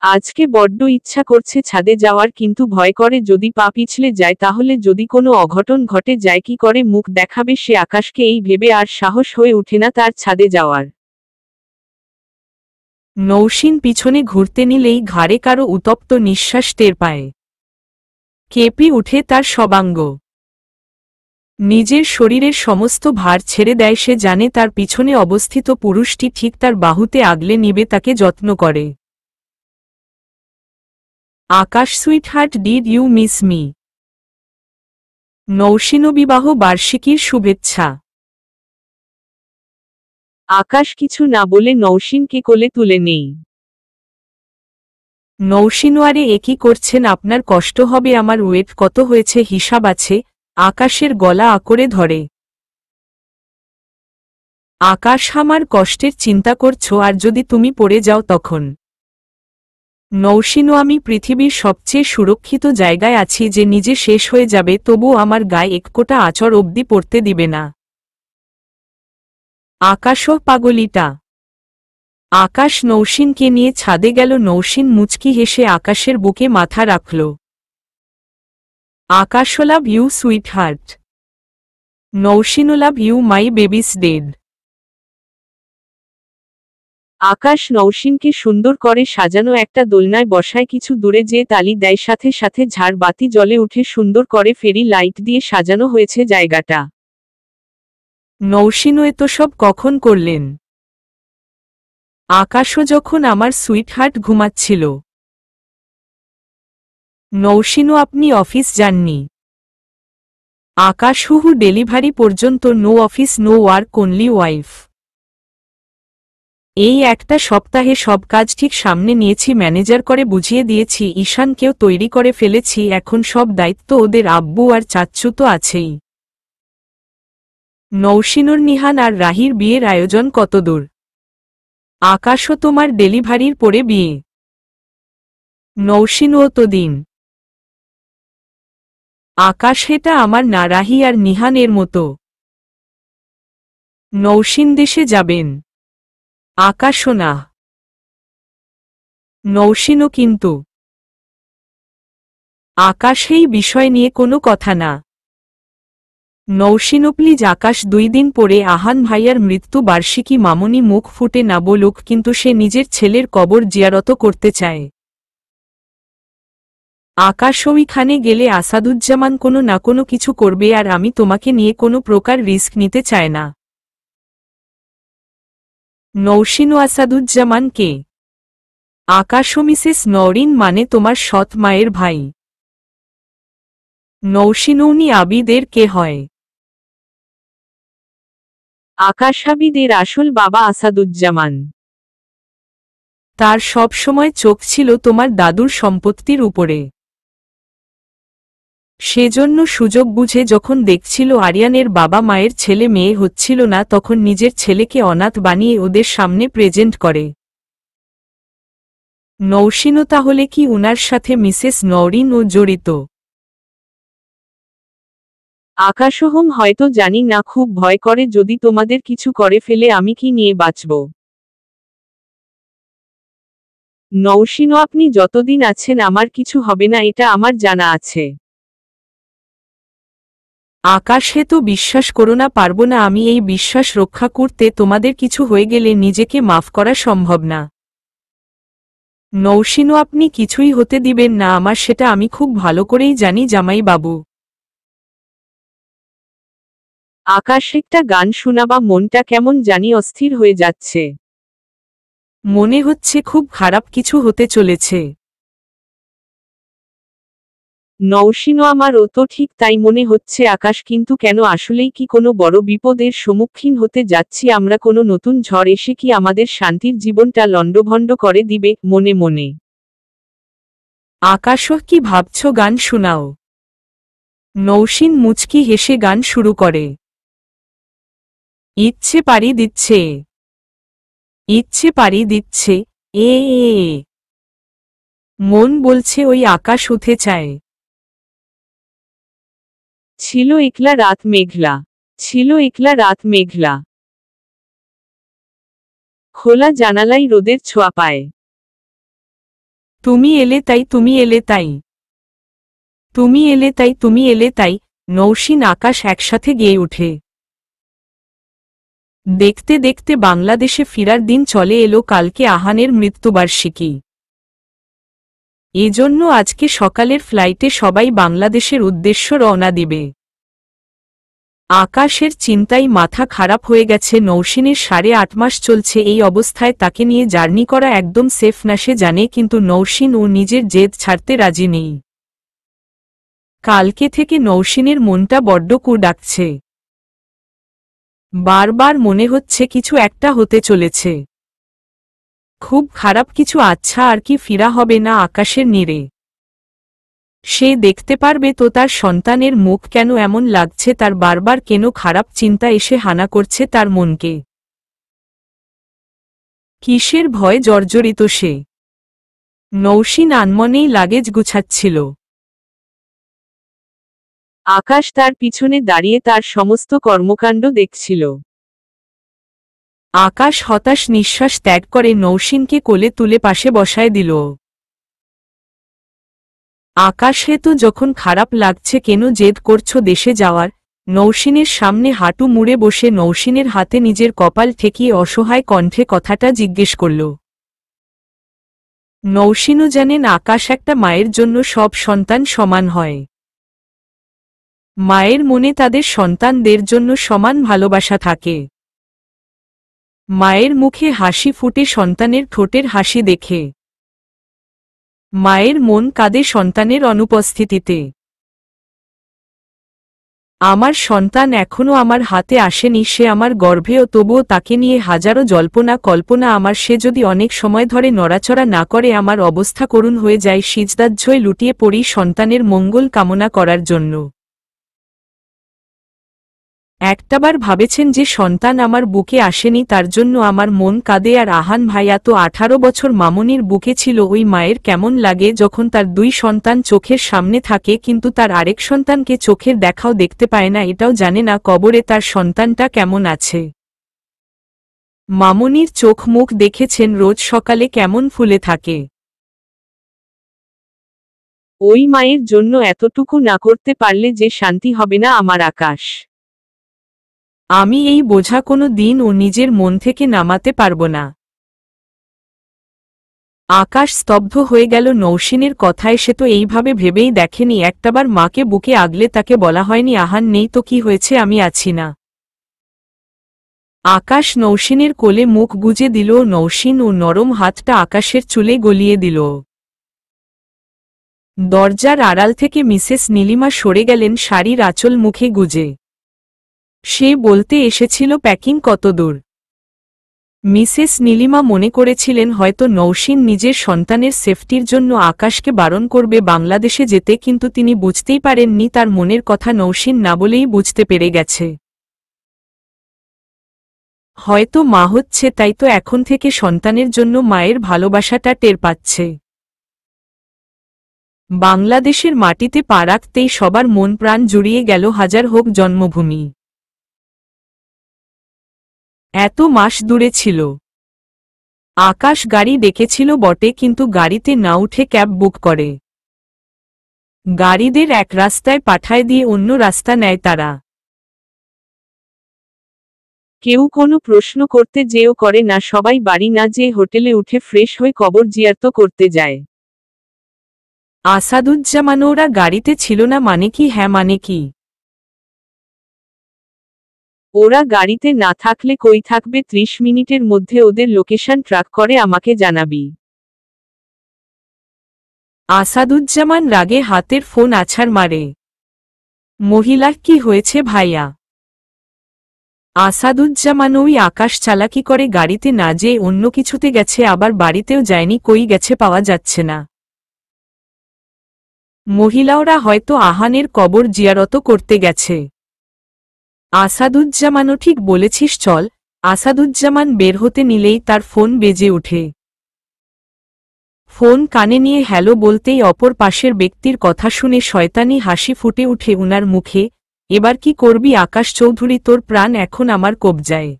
আজকে বড্ড ইচ্ছা করছে ছাদে যাওয়ার, কিন্তু ভয় করে যদি পা পিছলে যায় তাহলে যদি কোনো অঘটন ঘটে যায় কি করে মুখ দেখাবে সে আকাশকে, এই ভেবে আর সাহস হয়ে ওঠে না তার ছাদে যাওয়ার। নৌসিন পিছনে ঘুরতে নিলেই ঘাড়ে কারো উত্তপ্ত নিঃশ্বাস টের পায়। কেঁপে উঠে তার সবাঙ্গ। নিজের শরীরের সমস্ত ভার ছেড়ে দেয়, সে জানে তার পিছনে অবস্থিত পুরুষটি ঠিক তার বাহুতে আগলে নিবে, তাকে যত্ন করে। Akash, sweetheart, did you miss me? Nowshin বিবাহ বার্ষিকীর শুভেচ্ছা। আকাশ কিছু না বলে নৌসিনকে কোলে তুলে নেই। নৌসিনওয়ারে একই করছেন, আপনার কষ্ট হবে, আমার ওয়েট কত হয়েছে হিসাব আছে? আকাশের গলা আকড়ে ধরে। আকাশ, আমার কষ্টের চিন্তা করছো, আর যদি তুমি পড়ে যাও তখন? নৌসিন, আমি পৃথিবীর সবচেয়ে সুরক্ষিত জায়গায় আছি, যে নিজে শেষ হয়ে যাবে তবু আমার গায়ে একফোঁটা আঁচড় অবধি পড়তে দিবে না। আকাশও পাগলিটা। আকাশ নৌসিনকে নিয়ে ছাদে গেল। নৌসিন মুচকি হেসে আকাশের বুকে মাথা রাখল। Akash, love you sweetheart. Nowshin, love you my baby's dad. Akash নৌসিনকে সুন্দর করে সাজানো একটা দোলনায় বসায়, কিছু দূরে যেয়ে তালি দেয়, সাথে সাথে ঝাড় বাতি জ্বলে উঠে, সুন্দর করে ফেরি লাইট দিয়ে সাজানো হয়েছে জায়গাটা। নৌসিন, এ তো সব কখন করলেন? আকাশও যখন আমার সুইট হার্ট ঘুমাচ্ছিল। নৌসিন, আপনি অফিস যাননি? আকাশ, হুহু, ডেলিভারি পর্যন্ত no office, no work, only wife. এই একটা সপ্তাহে সব কাজ ঠিক সামনে নিয়েছি, ম্যানেজার করে বুঝিয়ে দিয়েছি, ঈশানকেও তৈরি করে ফেলেছি, এখন সব দায়িত্ব ওদের আব্বু আর চাচ্চু তো আছেই। নৌসিনুর, নিহান আর রাহির বিয়ের আয়োজন কতদূর? আকাশও তোমার ডেলিভারির পরে বিয়ে। নৌসিনও তো দিন। আকাশ, এটা আমার না, রাহি আর নিহান এর মতো। নৌসিন, দেশে যাবেন? আকাশও না। নৌসিনও কিন্তু। আকাশ, এই বিষয় নিয়ে কোনো কথা না। নৌসিনও, প্লিজ আকাশ, 2 দিন পরে আহান ভাইয়ার মৃত্যু বার্ষিকী, মামনি মুখ ফুটে না বলুক, কিন্তু সে নিজের ছেলের কবর জিয়ারত করতে চায়। আকাশ, ওইখানে গেলে আসাদুজ্জামান কোনো না কোনো কিছু করবে, আর আমি তোমাকে নিয়ে কোনো প্রকার রিস্ক নিতে চাই না। নৌসিন, আসাদুজ্জামান কে? আকাশ, মিসেস নওরিন, মানে তোমার সৎ মায়ের ভাই। নৌসিন, উনি আবিদের কে হয়? আকাশ, আবিদের আসল বাবা আসাদুজ্জামান। তার সব সময় চোখ ছিল তোমার দাদুর সম্পত্তির উপরে। সেজন্য সুযোগ বুঝে যখন দেখছিল আরিয়ানের বাবা মায়ের ছেলে মেয়ে হচ্ছিল না, তখন নিজের ছেলেকে অনাথ বানিয়ে ওদের সামনে প্রেজেন্ট করে। নৌসিনও, তাহলে কি উনার সাথে মিসেস নওরিন ও জড়িত? আকাশহম, হয়তো জানি না, খুব ভয় করে যদি তোমাদের কিছু করে ফেলে, আমি কি নিয়ে বাঁচব। নৌসিনও, আপনি যতদিন আছেন আমার কিছু হবে না, এটা আমার জানা আছে। আকাশে তো বিশ্বাস করো না, পারবো না আমি এই বিশ্বাস রক্ষা করতে, তোমাদের কিছু হয়ে গেলে নিজেকে মাফ করা সম্ভব না। নৌসিনও, আপনি কিছুই হতে দিবেন না আমার, সেটা আমি খুব ভালো করেই জানি জামাই বাবু। আকাশ, একটা গান শোনাবা, মনটা কেমন জানি অস্থির হয়ে যাচ্ছে। মনে হচ্ছে খুব খারাপ কিছু হতে চলেছে। নৌসিনও, আমারও তো ঠিক তাই মনে হচ্ছে আকাশ, কিন্তু কেন, আসলেই কি কোনো বড় বিপদের সম্মুখীন হতে যাচ্ছি আমরা? কোনো নতুন ঝড় এসে কি আমাদের শান্তির জীবনটা লণ্ডভণ্ড করে দিবে? মনে মনে আকাশও, কি ভাবছ, গান শোনাও। নৌসিন মুচকি হেসে গান শুরু করে। ইচ্ছে পাড়ি দিচ্ছে, ইচ্ছে পাড়ি দিচ্ছে, এ এ এ। মন বলছে ওই আকাশ উঠে চায়। ছিল একলা রাত মেঘলা, ছিল একলা রাত মেঘলা, খোলা জানালাই রোদের ছোঁয়া পায়। তুমি এলে তাই, তুমি এলে তাই, তুমি এলে তাই, তুমি এলে তাই। নৌসিন আকাশ একসাথে গেয়ে উঠে। দেখতে দেখতে বাংলাদেশে ফিরার দিন চলে এলো। কালকে আহানের মৃত্যুবার্ষিকী। এজন্য আজকে সকালের ফ্লাইটে সবাই বাংলাদেশের উদ্দেশ্য রওনা দিবে। আকাশের চিন্তায় মাথা খারাপ হয়ে গেছে। নৌসিনের 8.5 মাস চলছে এই অবস্থায়, তাকে নিয়ে জার্নি করা একদম সেফ না সে জানে, কিন্তু নৌসিন ও নিজের জেদ ছাড়তে রাজি নেই। কালকে থেকে নৌসিনের মনটা বড্ড কু ডাকছে। বারবার মনে হচ্ছে কিছু একটা হতে চলেছে, খুব খারাপ কিছু। আচ্ছা, আর কি ফিরা হবে না আকাশের নীড়ে? সে দেখতে পারবে তো তার সন্তানের মুখ কেন এমন লাগছে তার, বারবার কেন খারাপ চিন্তা এসে হানা করছে তার মনকে। কিসের ভয়ে জর্জরিত সে? নৌশিন আনমনেই লাগেজ গুছাচ্ছিল। আকাশ তার পিছনে দাঁড়িয়ে তার সমস্ত কর্মকাণ্ড দেখছিল। আকাশ হতাশ নিঃশ্বাস ত্যাগ করে নৌশিনকে কোলে তুলে পাশে বসায় দিল। আকাশে তো যখন খারাপ লাগছে কেন জেদ করছো দেশে যাওয়ার? নৌশিনের সামনে হাঁটু মুড়ে বসে নৌশিনের হাতে নিজের কপাল ঠেকিয়ে অসহায় কণ্ঠে কথাটা জিজ্ঞেস করল। নৌশিনও জানেন আকাশ একটা মায়ের জন্য সব সন্তান সমান হয়। মায়ের মনে তাদের সন্তানদের জন্য সমান ভালোবাসা থাকে। মায়ের মুখে হাসি ফুটে সন্তানের ঠোঁটের হাসি দেখে। মায়ের মন কাঁদে সন্তানের অনুপস্থিতিতে। আমার সন্তান এখনো আমার হাতে আসেনি, সে আমার গর্ভেও, তবুও তাকে নিয়ে হাজারো জল্পনা কল্পনা আমার। সে যদি অনেক সময় ধরে নড়াচড়া না করে আমার অবস্থা করুণ হয়ে যায়। সিজদাজ্জয় লুটিয়ে পড়ি সন্তানের মঙ্গল কামনা করার জন্য। একটাবার ভাবেছেন যে সন্তান আমার বুকে আসেনি তার জন্য আমার মন কাঁদে? আর আহান ভাইয়া তো 18 বছর মামনির বুকে ছিল। ওই মায়ের কেমন লাগে যখন তার 2 সন্তান চোখের সামনে থাকে কিন্তু তার আরেক সন্তানকে চোখের দেখাও দেখতে পায় না, এটাও জানে না কবরে তার সন্তানটা কেমন আছে। মামনির চোখ মুখ দেখেছেন রোজ সকালে কেমন ফুলে থাকে। ওই মায়ের জন্য এতটুকু না করতে পারলে যে শান্তি হবে না আমার আকাশ। আমি এই বোঝা কোনো দিন ও নিজের মন থেকে নামাতে পারব না। আকাশ স্তব্ধ হয়ে গেল নৌশিনের কথায়। সে তো এইভাবে ভেবেই দেখেনি। একটাবার মাকে বুকে আগলে তাকে বলা হয়নি আহান নেই তো কি হয়েছে, আমি আছি না। আকাশ নৌশিনের কোলে মুখ গুজে দিল। নৌশিন ও নরম হাতটা আকাশের চুলে গলিয়ে দিল। দরজার আড়াল থেকে মিসেস নীলিমা সরে গেলেন শাড়ির আঁচল মুখে গুজে। সে বলতে এসেছিল প্যাকিং কতদূর। মিসেস নীলিমা মনে করেছিলেন হয়তো নৌশিন নিজের সন্তানের সেফটির জন্য আকাশকে বারণ করবে বাংলাদেশে যেতে, কিন্তু তিনি বুঝতেই পারেননি তার মনের কথা নৌশিন না বলেই বুঝতে পেরে গেছে। হয়তো মা হচ্ছে, তাই তো এখন থেকে সন্তানের জন্য মায়ের ভালোবাসাটা টের পাচ্ছে। বাংলাদেশের মাটিতে পা রাখতেই সবার মন প্রাণ জুড়িয়ে গেল। হাজার হোক জন্মভূমি, এত মাস দূরে ছিল। আকাশ গাড়ি ডেকেছিল বটে, কিন্তু গাড়িতে না উঠে ক্যাব বুক করে। গাড়িদের এক রাস্তায় পাঠায় দিয়ে অন্য রাস্তা নেয় তারা। কেউ কোনো প্রশ্ন করতে যেও করে না, সবাই বাড়ি না যেয়ে হোটেলে উঠে ফ্রেশ হয়ে কবর জিয়ারত করতে যায়। আসাদুজ্জামানও ওরা গাড়িতে ছিল না মানে কি? হ্যাঁ মানে কি? ওরা গাড়িতে না থাকলে কই থাকবে? 30 মিনিটের মধ্যে ওদের লোকেশন ট্র্যাক করে আমাকে জানাবি। আসাদুজ্জামান রাগে হাতের ফোন আছাড় মারে। মহিলার কি হয়েছে ভাইয়া? আসাদুজ্জামান ওই আকাশ চালাকি করে গাড়িতে না যেয়ে অন্য কিছুতে গেছে, আবার বাড়িতেও যায়নি, কই গেছে পাওয়া যাচ্ছে না। মহিলাওরা হয়তো আহানের কবর জিয়ারত করতে গেছে। আসাদুজ্জামানও ঠিক বলেছিস, চল। আসাদুজ্জামান বের হতে নিলেই তার ফোন বেজে ওঠে। ফোন কানে নিয়ে হ্যালো বলতেই অপর পাশের ব্যক্তির কথা শুনে শয়তানি হাসি ফুটে উঠে উনার মুখে। এবার কি করবি আকাশ চৌধুরী, তোর প্রাণ এখন আমার কবজায়।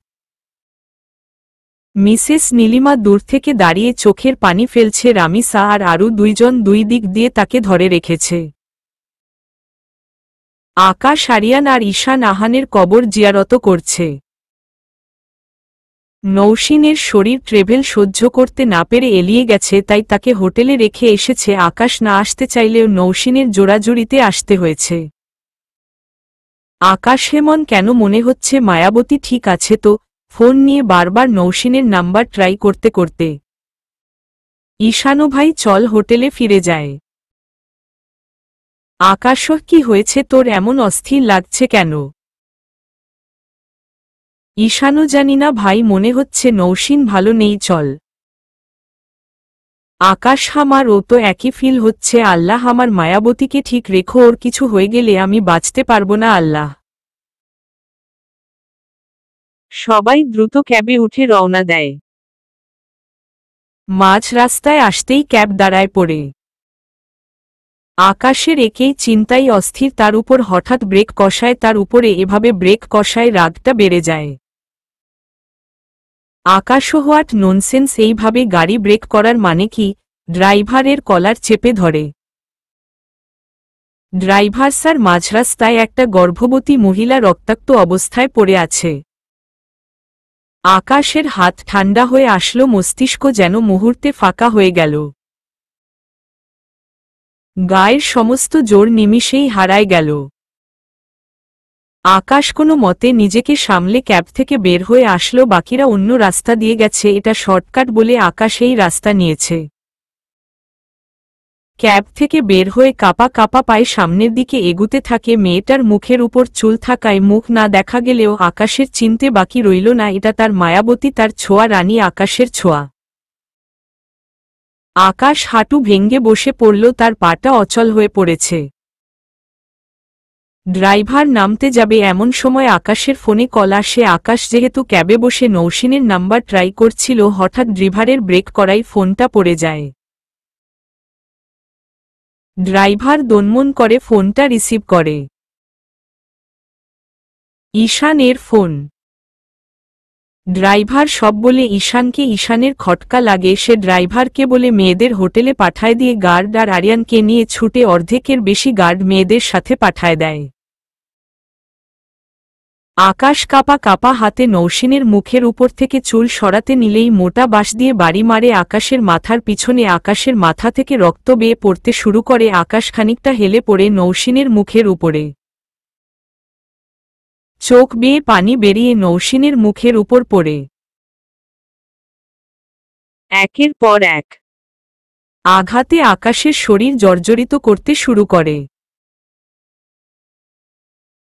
মিসেস নীলিমা দূর থেকে দাঁড়িয়ে চোখের পানি ফেলছে। রামিসা আর আরও 2 জন 2 দিক দিয়ে তাকে ধরে রেখেছে। আকাশ আরিয়ান আর ঈশান আহানের কবর জিয়ারত করছে। নৌশিনের শরীর ট্রেভেল সহ্য করতে না পেরে এলিয়ে গেছে, তাই তাকে হোটেলে রেখে এসেছে। আকাশ না আসতে চাইলেও নৌশিনের জোড়াজুড়িতে আসতে হয়েছে। আকাশ হেমন কেন মনে হচ্ছে মায়াবতী ঠিক আছে তো? ফোন নিয়ে বারবার নৌশিনের নাম্বার ট্রাই করতে করতে। ঈশানও ভাই চল হোটেলে ফিরে যায়। আকাশ কি হয়েছে তোর, এমন অস্থির লাগছে কেন? ঈশানও জানি না ভাই, মনে হচ্ছে নৌশিন ভালো নেই, চল। আকাশ আমার ও তো একই ফিল হচ্ছে। আল্লাহ আমার মায়াবতীকে ঠিক রেখো, ওর কিছু হয়ে গেলে আমি বাঁচতে পারবো না আল্লাহ। সবাই দ্রুত ক্যাবে উঠে রওনা দেয়। মাঝ রাস্তায় আসতেই ক্যাব দাঁড়ায় পড়ে। আকাশের একেই চিন্তাই অস্থির, তার উপর হঠাৎ ব্রেক কষায়, তার উপরে এভাবে ব্রেক কষায় রাগটা বেড়ে যায়। আকাশ হোয়াট ননসেন্স, এইভাবে গাড়ি ব্রেক করার মানে কি? ড্রাইভারের কলার চেপে ধরে। ড্রাইভার স্যার, মাঝরাস্তায় একটা গর্ভবতী মহিলা রক্তাক্ত অবস্থায় পড়ে আছে। আকাশের হাত ঠান্ডা হয়ে আসলো, মস্তিষ্ক যেন মুহূর্তে ফাঁকা হয়ে গেল। গায়ের সমস্ত জোর নিমিষেই হারায় গেল। আকাশ কোনো মতে নিজেকে সামলে ক্যাব থেকে বের হয়ে আসলো। বাকিরা অন্য রাস্তা দিয়ে গেছে, এটা শর্টকাট বলে আকাশ এই রাস্তা নিয়েছে। ক্যাব থেকে বের হয়ে কাঁপা কাঁপা পায়ে সামনের দিকে এগুতে থাকে। মেয়েটার মুখের উপর চুল থাকায় মুখ না দেখা গেলেও আকাশের চিনতে বাকি রইল না, এটা তার মায়াবতী, তার ছোঁয়া, রানী আকাশের ছোঁয়া। আকাশ হাঁটু ভেঙ্গে বসে পড়ল, তার পাটা অচল হয়ে পড়েছে। ড্রাইভার নামতে যাবে এমন সময় আকাশের ফোনে কল আসে। আকাশ যেহেতু ক্যাবে বসে নৌসিনের নাম্বার ট্রাই করছিল, হঠাৎ ড্রাইভারের ব্রেক করাই ফোনটা পড়ে যায়। ড্রাইভার দনমন করে ফোনটা রিসিভ করে। ঈশানের ফোন। ড্রাইভার সব বলে ঈশানকে। ঈশানের খটকা লাগে, সে ড্রাইভারকে বলে মেয়েদের হোটেলে পাঠায় দিয়ে গার্ড আর আরিয়ানকে নিয়ে ছুটে অর্ধেকের বেশি গার্ড মেয়েদের সাথে পাঠায় দেয়। আকাশ কাঁপা কাঁপা হাতে নৌসিনের মুখের উপর থেকে চুল সরাতে নিলেই মোটা বাঁশ দিয়ে বাড়ি মারে আকাশের মাথার পিছনে। আকাশের মাথা থেকে রক্ত বেয়ে পড়তে শুরু করে। আকাশ খানিকটা হেলে পড়ে নৌসিনের মুখের উপরে। চোখ বেয়ে পানি বেরিয়ে নৌসিনের মুখের উপর পড়ে। একের পর এক আঘাতে আকাশের শরীর জর্জরিত করতে শুরু করে।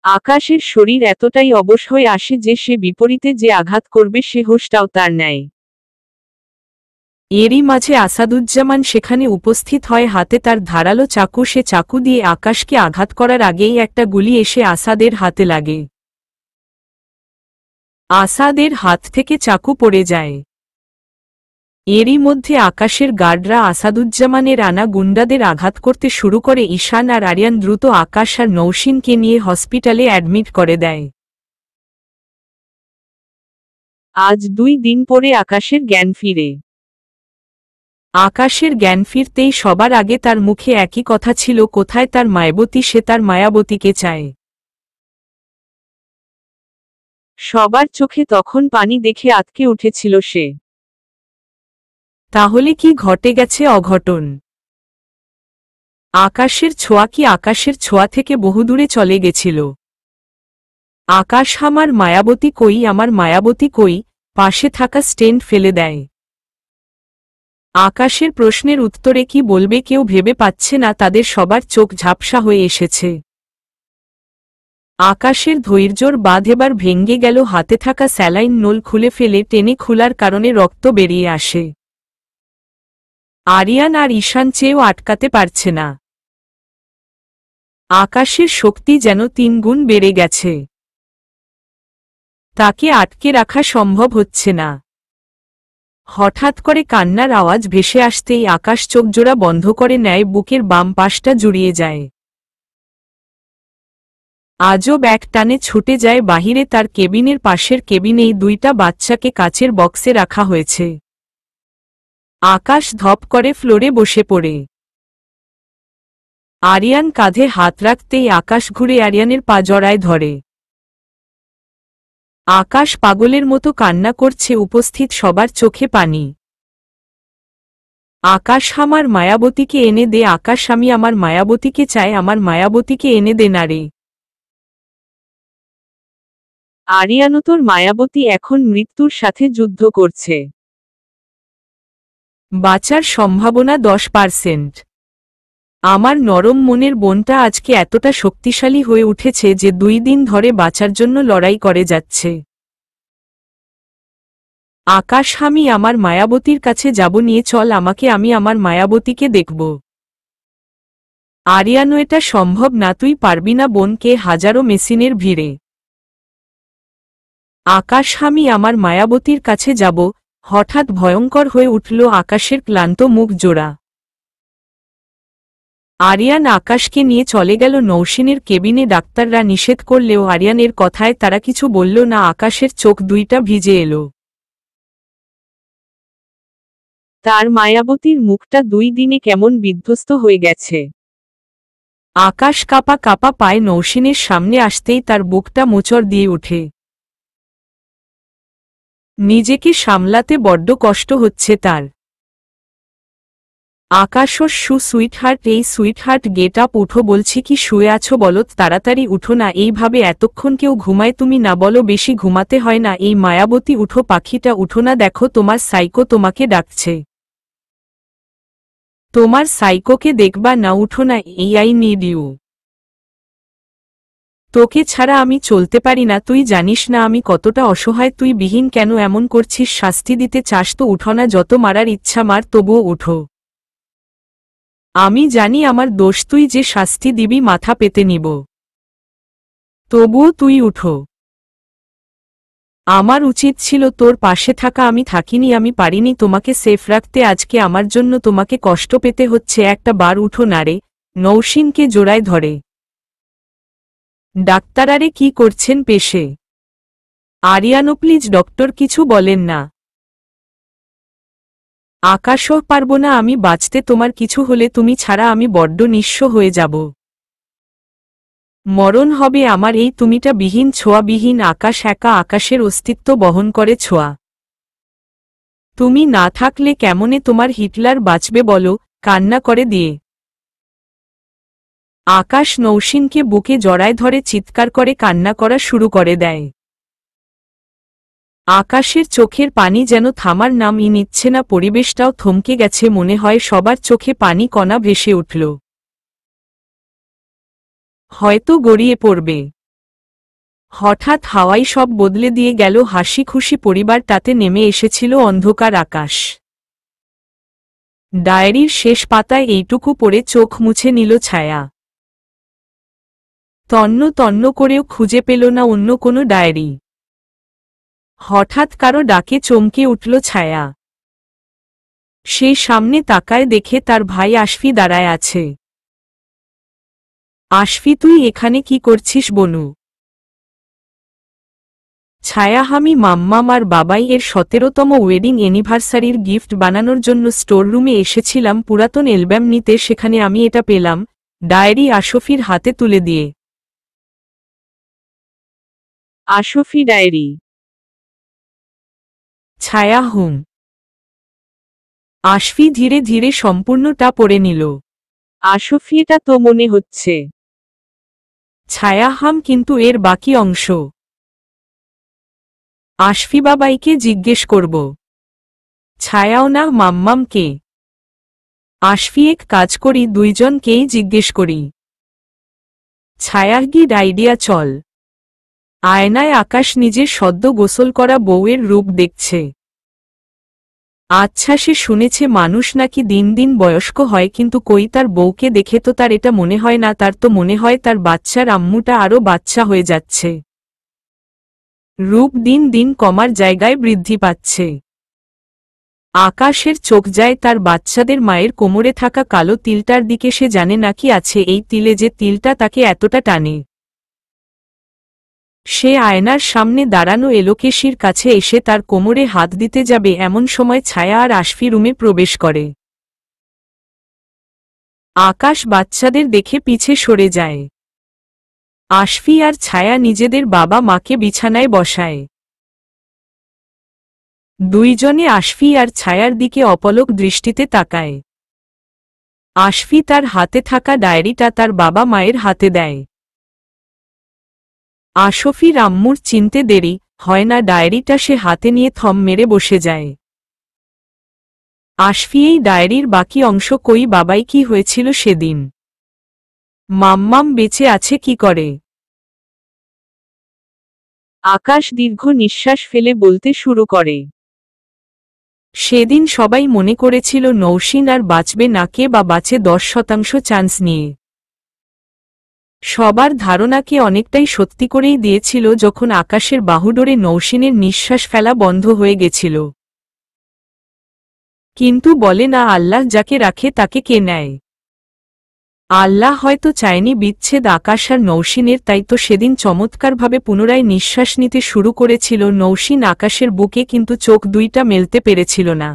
আকাশের শরীর এতটাই অবশ হয়ে আসে যে সে বিপরীতে যে আঘাত করবে সে হুঁশটাও তার নেয়। এরই মাঝে আসাদুজ্জামান সেখানে উপস্থিত হয়, হাতে তার ধারালো চাকু। সে চাকু দিয়ে আকাশকে আঘাত করার আগেই একটা গুলি এসে আসাদের হাতে লাগে। আসাদের হাত থেকে চাকু পড়ে যায়। এরই মধ্যে আকাশের গার্ডরা আসাদুজ্জামানের আনা গুন্ডাদের আঘাত করতে শুরু করে। ঈশান আর আরিয়ান দ্রুত আকাশ আর নৌসিনকে নিয়ে হসপিটালে অ্যাডমিট করে দেয়। আজ 2 দিন পরে আকাশের জ্ঞান ফিরে। আকাশের জ্ঞান ফিরতেই সবার আগে তার মুখে একই কথা ছিল, কোথায় তার মায়াবতী? সে তার মায়াবতীকে চায়। সবার চোখে তখন পানি দেখে আঁতকে উঠেছিল সে। তাহলে কি ঘটে গেছে অঘটন? আকাশের ছোঁয়া কি আকাশের ছোঁয়া থেকে বহুদূরে চলে গেছিল? আকাশ, আমার মায়াবতী কই, আমার মায়াবতী কই? পাশে থাকা স্টেন্ড ফেলে দেয়। আকাশের প্রশ্নের উত্তরে কি বলবে কেউ ভেবে পাচ্ছে না, তাদের সবার চোখ ঝাপসা হয়ে এসেছে। আকাশের ধৈর্যর বাঁধ এবার ভেঙ্গে গেল। হাতে থাকা স্যালাইন নল খুলে ফেলে টেনে খোলার কারণে রক্ত বেরিয়ে আসে। আরিয়ান আর ঈশান চেয়েও আটকাতে পারছে না। আকাশের শক্তি যেন 3 গুণ বেড়ে গেছে। তাকে আটকে রাখা সম্ভব হচ্ছে না। হঠাৎ করে কান্নার আওয়াজ ভেসে আসতেই আকাশ চোখজোড়া বন্ধ করে নেয়, বুকের বাম পাশটা জুড়িয়ে যায়। আজব এক টানে ছুটে যায় বাহিরে। তার কেবিনের পাশের কেবিনেই 2টা বাচ্চাকে কাচের বক্সে রাখা হয়েছে। আকাশ ধপ করে ফ্লোরে বসে পড়ে। আরিয়ান কাঁধে হাত রাখতেই আকাশ ঘুরে আরিয়ানের পা জড়ায় ধরে। আকাশ পাগলের মতো কান্না করছে, উপস্থিত সবার চোখে পানি। আকাশ, আমার মায়াবতীকে এনে দে। আকাশ, আমি আমার মায়াবতীকে চাই, আমার মায়াবতীকে এনে দে না রে। আরিয়ানও তোর মায়াবতী এখন মৃত্যুর সাথে যুদ্ধ করছে। বাঁচার সম্ভাবনা 10%। আমার নরম মনের বোনটা আজকে এতটা শক্তিশালী হয়ে উঠেছে যে 2 দিন ধরে বাঁচার জন্য লড়াই করে যাচ্ছে। আকাশ, আমি আমার মায়াবতীর কাছে যাব, নিয়ে চল আমাকে, আমি আমার মায়াবতীকে দেখব। আরিয়ানো, এটা সম্ভব না, তুই পারবি না বোনকে, হাজারো মেশিনের ভিড়ে। আকাশ, আমি আমার মায়াবতীর কাছে যাব, হঠাৎ ভয়ঙ্কর হয়ে উঠল আকাশের ক্লান্ত মুখ জোড়া। আরিয়ান আকাশকে নিয়ে চলে গেল নৌসিনের কেবিনে। ডাক্তাররা নিষেধ করলেও আরিয়ানের কথায় তারা কিছু বলল না। আকাশের চোখ দুইটা ভিজে এলো। তার মায়াবতীর মুখটা 2 দিনে কেমন বিধ্বস্ত হয়ে গেছে। আকাশ কাপা কাপা পায়ে নৌসিনের সামনে আসতেই তার বুকটা মোচড় দিয়ে ওঠে। নিজেকে সামলাতে বড্ড কষ্ট হচ্ছে তার। আকাশও সুইটহার্ট, এই সুইটহার্ট গেট আপ, উঠো বলছি। কি শুয়ে আছো বলো, তাড়াতাড়ি উঠো না। এইভাবে এতক্ষণ কেউ ঘুমায় তুমি না? বলো বেশি ঘুমাতে হয় না। এই মায়াবতী উঠো, পাখিটা উঠো না, দেখো তোমার সাইকো তোমাকে ডাকছে। তোমার সাইকোকে দেখবা না, উঠো না। এই আই নিড ইউ। তোকে ছাড়া আমি চলতে পারি না। তুই জানিস না আমি কতটা অসহায়। তুই বিহীন কেন এমন করছিস? শাস্তি দিতে চাস তো উঠো না। যত মারার ইচ্ছা মার, তবুও উঠো। আমি জানি আমার দোষ, তুই যে শাস্তি দিবি মাথা পেতে নিব, তবুও তুই উঠো। আমার উচিত ছিল তোর পাশে থাকা, আমি থাকিনি, আমি পারিনি তোমাকে সেফ রাখতে। আজকে আমার জন্য তোমাকে কষ্ট পেতে হচ্ছে। একটা বার উঠো না রে। নৌসিনকে জোড়ায় ধরে। ডাক্তারারে কি করছেন পেশে? আরিয়ানো প্লিজ, ডক্টর কিছু বলেন না। আকাশও পারব না আমি বাঁচতে। তোমার কিছু হলে তুমি ছাড়া আমি বড্ড নিঃস্ব হয়ে যাব। মরণ হবে আমার এই তুমিটা বিহীন, ছোঁয়াবিহীন আকাশ। একা আকাশের অস্তিত্ব বহন করে ছোঁয়া। তুমি না থাকলে কেমনে তোমার হিটলার বাঁচবে বলো? কান্না করে দিয়ে আকাশ নৌসিনকে বুকে জড়ায় ধরে চিৎকার করে কান্না করা শুরু করে দেয়। আকাশের চোখের পানি যেন থামার নামই নিচ্ছে না। পরিবেশটাও থমকে গেছে। মনে হয় সবার চোখে পানি কণা ভেসে উঠল। হয়তো গড়িয়ে পড়বে। হঠাৎ হাওয়াই সব বদলে দিয়ে গেল। হাসি খুশি পরিবারটাতে নেমে এসেছিল অন্ধকার আকাশ। ডায়েরির শেষ পাতায় এইটুকু পড়ে চোখ মুছে নিল ছায়া। তন্ন তন্ন করেও খুঁজে পেল না অন্য কোনো ডায়েরি। হঠাৎ কারো ডাকে চমকে উঠল ছায়া। সে সামনে তাকায়, দেখে তার ভাই আশফি দাঁড়ায় আছে। আশফি, তুই এখানে কি করছিস বনু? ছায়া, আমি মাম্মাম আর বাবাই এর 17তম ওয়েডিং অ্যানিভার্সারির গিফট বানানোর জন্য স্টোর রুমে এসেছিলাম পুরাতন অ্যালবাম নিতে। সেখানে আমি এটা পেলাম। ডায়েরি আশফির হাতে তুলে দিয়ে। আশফি ডায়েরি? ছায়া, হুম। আশফি ধীরে ধীরে সম্পূর্ণটা পড়ে নিল। আশফি, এটা তো মনে হচ্ছে। ছায়া, হাম, কিন্তু এর বাকি অংশ? আশফি, বাবাইকে জিজ্ঞেস করব। ছায়াও না, মাম্মামকে। আশফি, এক কাজ করি, দুইজনকেই জিজ্ঞেস করি। ছায়া, গিড আইডিয়া, চল। আয়নায় আকাশ নিজের সদ্য গোসল করা বউয়ের রূপ দেখছে। আচ্ছা, সে শুনেছে মানুষ নাকি দিন দিন বয়স্ক হয়, কিন্তু কই, তার বউকে দেখে তো তার এটা মনে হয় না। তার তো মনে হয় তার বাচ্চার আম্মুটা আরও বাচ্চা হয়ে যাচ্ছে। রূপ দিন দিন কমার জায়গায় বৃদ্ধি পাচ্ছে। আকাশের চোখ যায় তার বাচ্চাদের মায়ের কোমরে থাকা কালো তিলটার দিকে। সে জানে না কি আছে এই তিলে, যে তিলটা তাকে এতটা টানে। সে আয়নার সামনে দাঁড়ানো এলোকেশির কাছে এসে তার কোমরে হাত দিতে যাবে, এমন সময় ছায়া আর আশফি রুমে প্রবেশ করে। আকাশ বাচ্চাদের দেখে পিছে সরে যায়। আশফি আর ছায়া নিজেদের বাবা মাকে বিছানায় বসায়। দুইজনে আশফি আর ছায়ার দিকে অপলক দৃষ্টিতে তাকায়। আশফি তার হাতে থাকা ডায়েরিটা তার বাবা মায়ের হাতে দেয়। আশফির আম্মুর চিনতে দেরি হয় না। ডায়েরিটা সে হাতে নিয়ে থম মেরে বসে যায়। আশফি, এই ডায়েরির বাকি অংশ কই? বাবাই কি হয়েছিল সেদিন? মাম্মাম বেঁচে আছে কি করে? আকাশ দীর্ঘ নিঃশ্বাস ফেলে বলতে শুরু করে। সেদিন সবাই মনে করেছিল নৌসিন আর বাঁচবে না, কে বা বাঁচে 10% চান্স নিয়ে। সবার ধারণাকে অনেকটাই সত্যি করেই দিয়েছিল যখন আকাশের বাহুডোরে নৌসিনের নিঃশ্বাস ফেলা বন্ধ হয়ে গেছিল। কিন্তু বলে না আল্লাহ যাকে রাখে তাকে কে নেয়। আল্লাহ হয়তো চায়নি বিচ্ছেদ আকাশ আর নৌসিনের, তাই তো সেদিন চমৎকারভাবে পুনরায় নিঃশ্বাস নিতে শুরু করেছিল নৌসিন আকাশের বুকে, কিন্তু চোখ দুইটা মেলতে পেরেছিল না।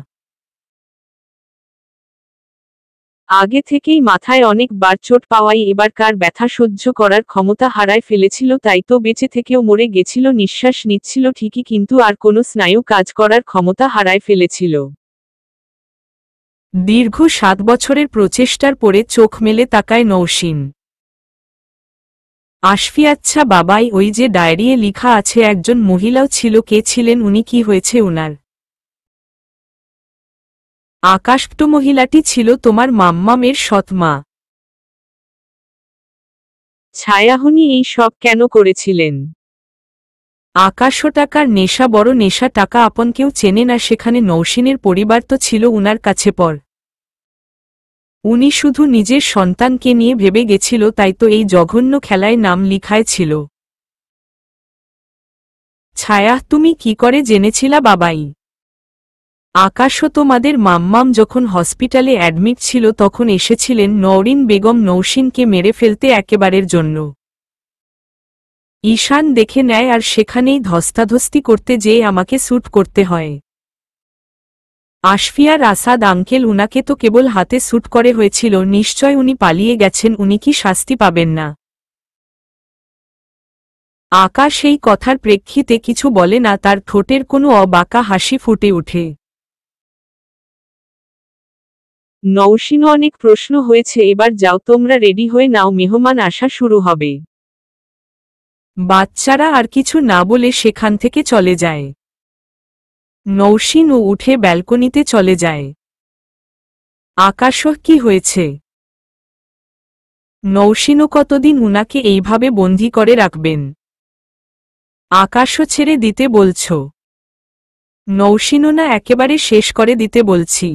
আগে থেকেই মাথায় অনেকবার চোট পাওয়াই এবারকার ব্যথা সহ্য করার ক্ষমতা হারায় ফেলেছিল, তাই তো বেঁচে থেকেও মরে গেছিল। নিঃশ্বাস নিচ্ছিল ঠিকই, কিন্তু আর কোনো স্নায়ু কাজ করার ক্ষমতা হারায় ফেলেছিল। দীর্ঘ 7 বছরের প্রচেষ্টার পরে চোখ মেলে তাকায় নৌসিন। আশফি, আচ্ছা বাবাই, ওই যে ডায়েরিয়ে লিখা আছে একজন মহিলাও ছিল, কে ছিলেন উনি, কি হয়েছে উনার? আকাশটো মহিলাটি ছিল তোমার মাম্মামের সৎ মা। ছায়াহনি এই সব কেন করেছিলেন? আকাশও টাকার নেশা, বড় নেশা, টাকা আপন কেউ চেনে না সেখানে। নৌসিনের পরিবার তো ছিল উনার কাছে পর। উনি শুধু নিজের সন্তানকে নিয়ে ভেবে গেছিল, তাই তো এই জঘন্য খেলায় নাম লিখায় ছিল। ছায়া, তুমি কি করে জেনেছিলা বাবাই? আকাশও তোমাদের মাম্মাম যখন হসপিটালে অ্যাডমিট ছিল তখন এসেছিলেন নওরিন বেগম নৌসিনকে মেরে ফেলতে একেবারের জন্য। ঈশান দেখে নেয় আর সেখানেই ধস্তাধস্তি করতে যেয়ে আমাকে শ্যুট করতে হয়। আশফিয়ার আসাদ আঙ্কেল, উনাকে তো কেবল হাতে শ্যুট করে হয়েছিল, নিশ্চয় উনি পালিয়ে গেছেন, উনি কি শাস্তি পাবেন না? আকাশ এই কথার প্রেক্ষিতে কিছু বলে না, তার ঠোঁটের কোনো অবাকা হাসি ফুটে ওঠে। নৌসিনও অনেক প্রশ্ন হয়েছে, এবার যাও তোমরা, রেডি হয়ে নাও, মেহমান আসা শুরু হবে। বাচ্চারা আর কিছু না বলে সেখান থেকে চলে যায়। নৌসিনও উঠে ব্যালকনিতে চলে যায়। আকাশও কি হয়েছে? নৌসিনও কতদিন উনাকে এইভাবে বন্দী করে রাখবেন? আকাশও ছেড়ে দিতে বলছ? নৌসিনও না, একেবারে শেষ করে দিতে বলছি।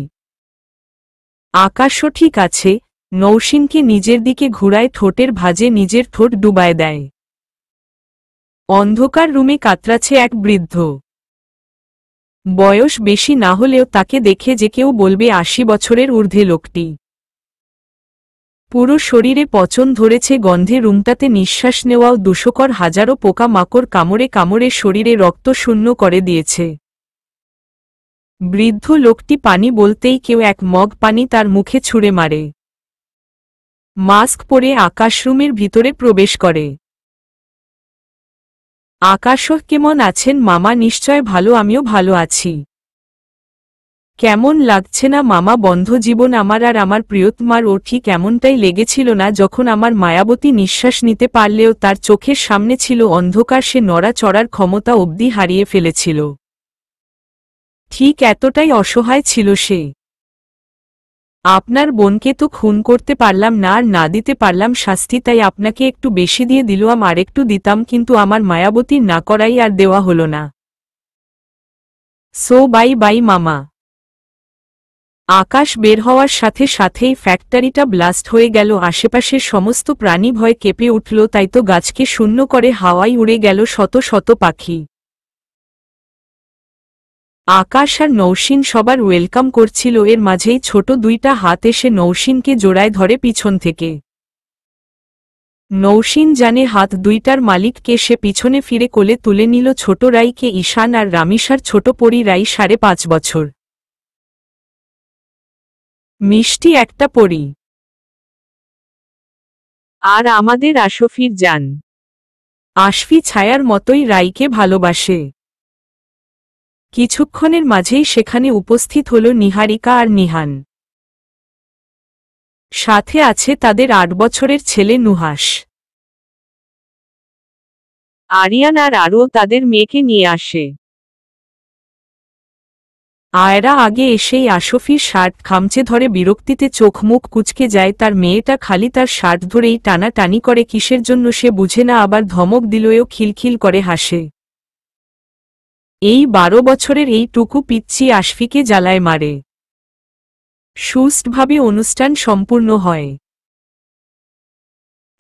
আকাশও ঠিক আছে। নৌসিনকে নিজের দিকে ঘুরায়, ঠোঁটের ভাঁজে নিজের ঠোঁট ডুবায় দেয়। অন্ধকার রুমে কাতরাচ্ছে এক বৃদ্ধ। বয়স বেশি না হলেও তাকে দেখে যে কেউ বলবে 80 বছরের ঊর্ধ্বে লোকটি। পুরো শরীরে পচন ধরেছে, গন্ধে রুমটাতে নিঃশ্বাস নেওয়াও দুঃসকর, হাজারো পোকা মাকড় কামড়ে কামড়ে শরীরে রক্ত শূন্য করে দিয়েছে। বৃদ্ধ লোকটি পানি বলতেই কেউ এক মগ পানি তার মুখে ছুঁড়ে মারে। মাস্ক পরে আকাশ রুমের ভিতরে প্রবেশ করে। আকাশও, কেমন আছেন মামা? নিশ্চয় ভালো, আমিও ভালো আছি। কেমন লাগছে না মামা? বন্ধ জীবন আমার আর আমার প্রিয়তমার। ও ঠিক এমনটাই লেগেছিল না যখন আমার মায়াবতী নিঃশ্বাস নিতে পারলেও তার চোখের সামনে ছিল অন্ধকার, সে নড়া চড়ার ক্ষমতা অবধি হারিয়ে ফেলেছিল। ঠিক এতটাই অসহায় ছিল সে। আপনার বোনকে তো খুন করতে পারলাম না আর না দিতে পারলাম শাস্তি, তাই আপনাকে একটু বেশি দিয়ে দিলাম, আর একটু দিতাম, কিন্তু আমার মায়াবতীর না করাই আর দেওয়া হলো না। সো বাই বাই মামা। আকাশ বের হওয়ার সাথে সাথেই ফ্যাক্টরিটা ব্লাস্ট হয়ে গেল। আশেপাশের সমস্ত প্রাণী ভয়ে কেঁপে উঠল, তাই তো গাছকে শূন্য করে হাওয়ায় উড়ে গেল শত শত পাখি। আকাশ আর নৌসিন সবার ওয়েলকাম করছিল, এর মাঝেই ছোট দুইটা হাত এসে নৌসিনকে জোড়ায় ধরে পিছন থেকে। নৌসিন জানে হাত দুইটার মালিককে, সে পিছনে ফিরে কোলে তুলে নিল ছোট রাইকে, ঈশান আর রামিসার ছোট পরি রাই, 5.5 বছর। মিষ্টি একটা পরি। আর আমাদের আশফির জান। আশফি ছায়ার মতোই রাইকে ভালোবাসে। কিছুক্ষণের মাঝেই সেখানে উপস্থিত হল নিহারিকা আর নিহান। সাথে আছে তাদের 8 বছরের ছেলে নুহাস। আরিয়ান আর আরও তাদের মেয়েকে নিয়ে আসে। আয়রা আগে এসেই আশফির শার্ট খামচে ধরে বিরক্তিতে চোখ মুখ কুঁচকে যায়। তার মেয়েটা খালি তার শার্ট ধরেই টানাটানি করে, কিসের জন্য সে বুঝে না, আবার ধমক দিলেও খিলখিল করে হাসে। এই 12 বছরের এইটুকু পিচ্চি আশফিকে জ্বালায় মারে। সুষ্ঠুভাবে অনুষ্ঠান সম্পূর্ণ হয়।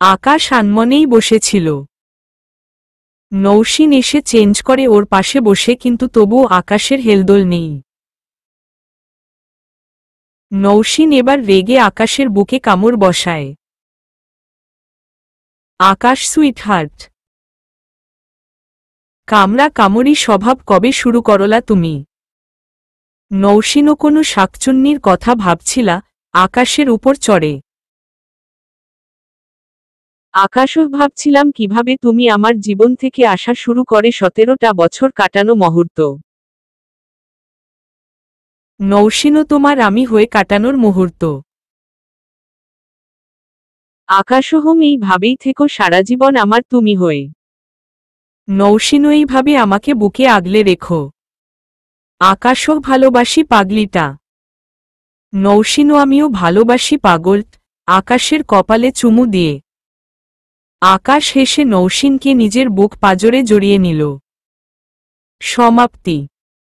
আকাশ আনমনেই বসেছিল। নৌসিন এসে চেঞ্জ করে ওর পাশে বসে, কিন্তু তবুও আকাশের হেলদোল নেই। নৌসিন এবার রেগে আকাশের বুকে কামড় বসায়। আকাশ সুইটহার্ট, কামড়া কামড়ি স্বভাব কবে শুরু করলা তুমি? নৌসিনও কোনো শাকচুন্নির কথা ভাবছিলা, আকাশের উপর চড়ে। আকাশও ভাবছিলাম কিভাবে তুমি আমার জীবন থেকে আসা শুরু করে 17টা বছর কাটানো মুহূর্ত। নৌসিনও তোমার আমি হয়ে কাটানোর মুহূর্ত। আকাশহম এইভাবেই থেকো সারা জীবন আমার তুমি হয়ে। নৌসিনও এইভাবে আমাকে বুকে আগলে রেখো। আকাশও ভালোবাসি পাগলিটা। নৌসিনও আমিও ভালোবাসি পাগল। আকাশের কপালে চুমু দিয়ে আকাশ হেসে নৌসিনকে নিজের বুক পাজরে জড়িয়ে নিল। সমাপ্তি।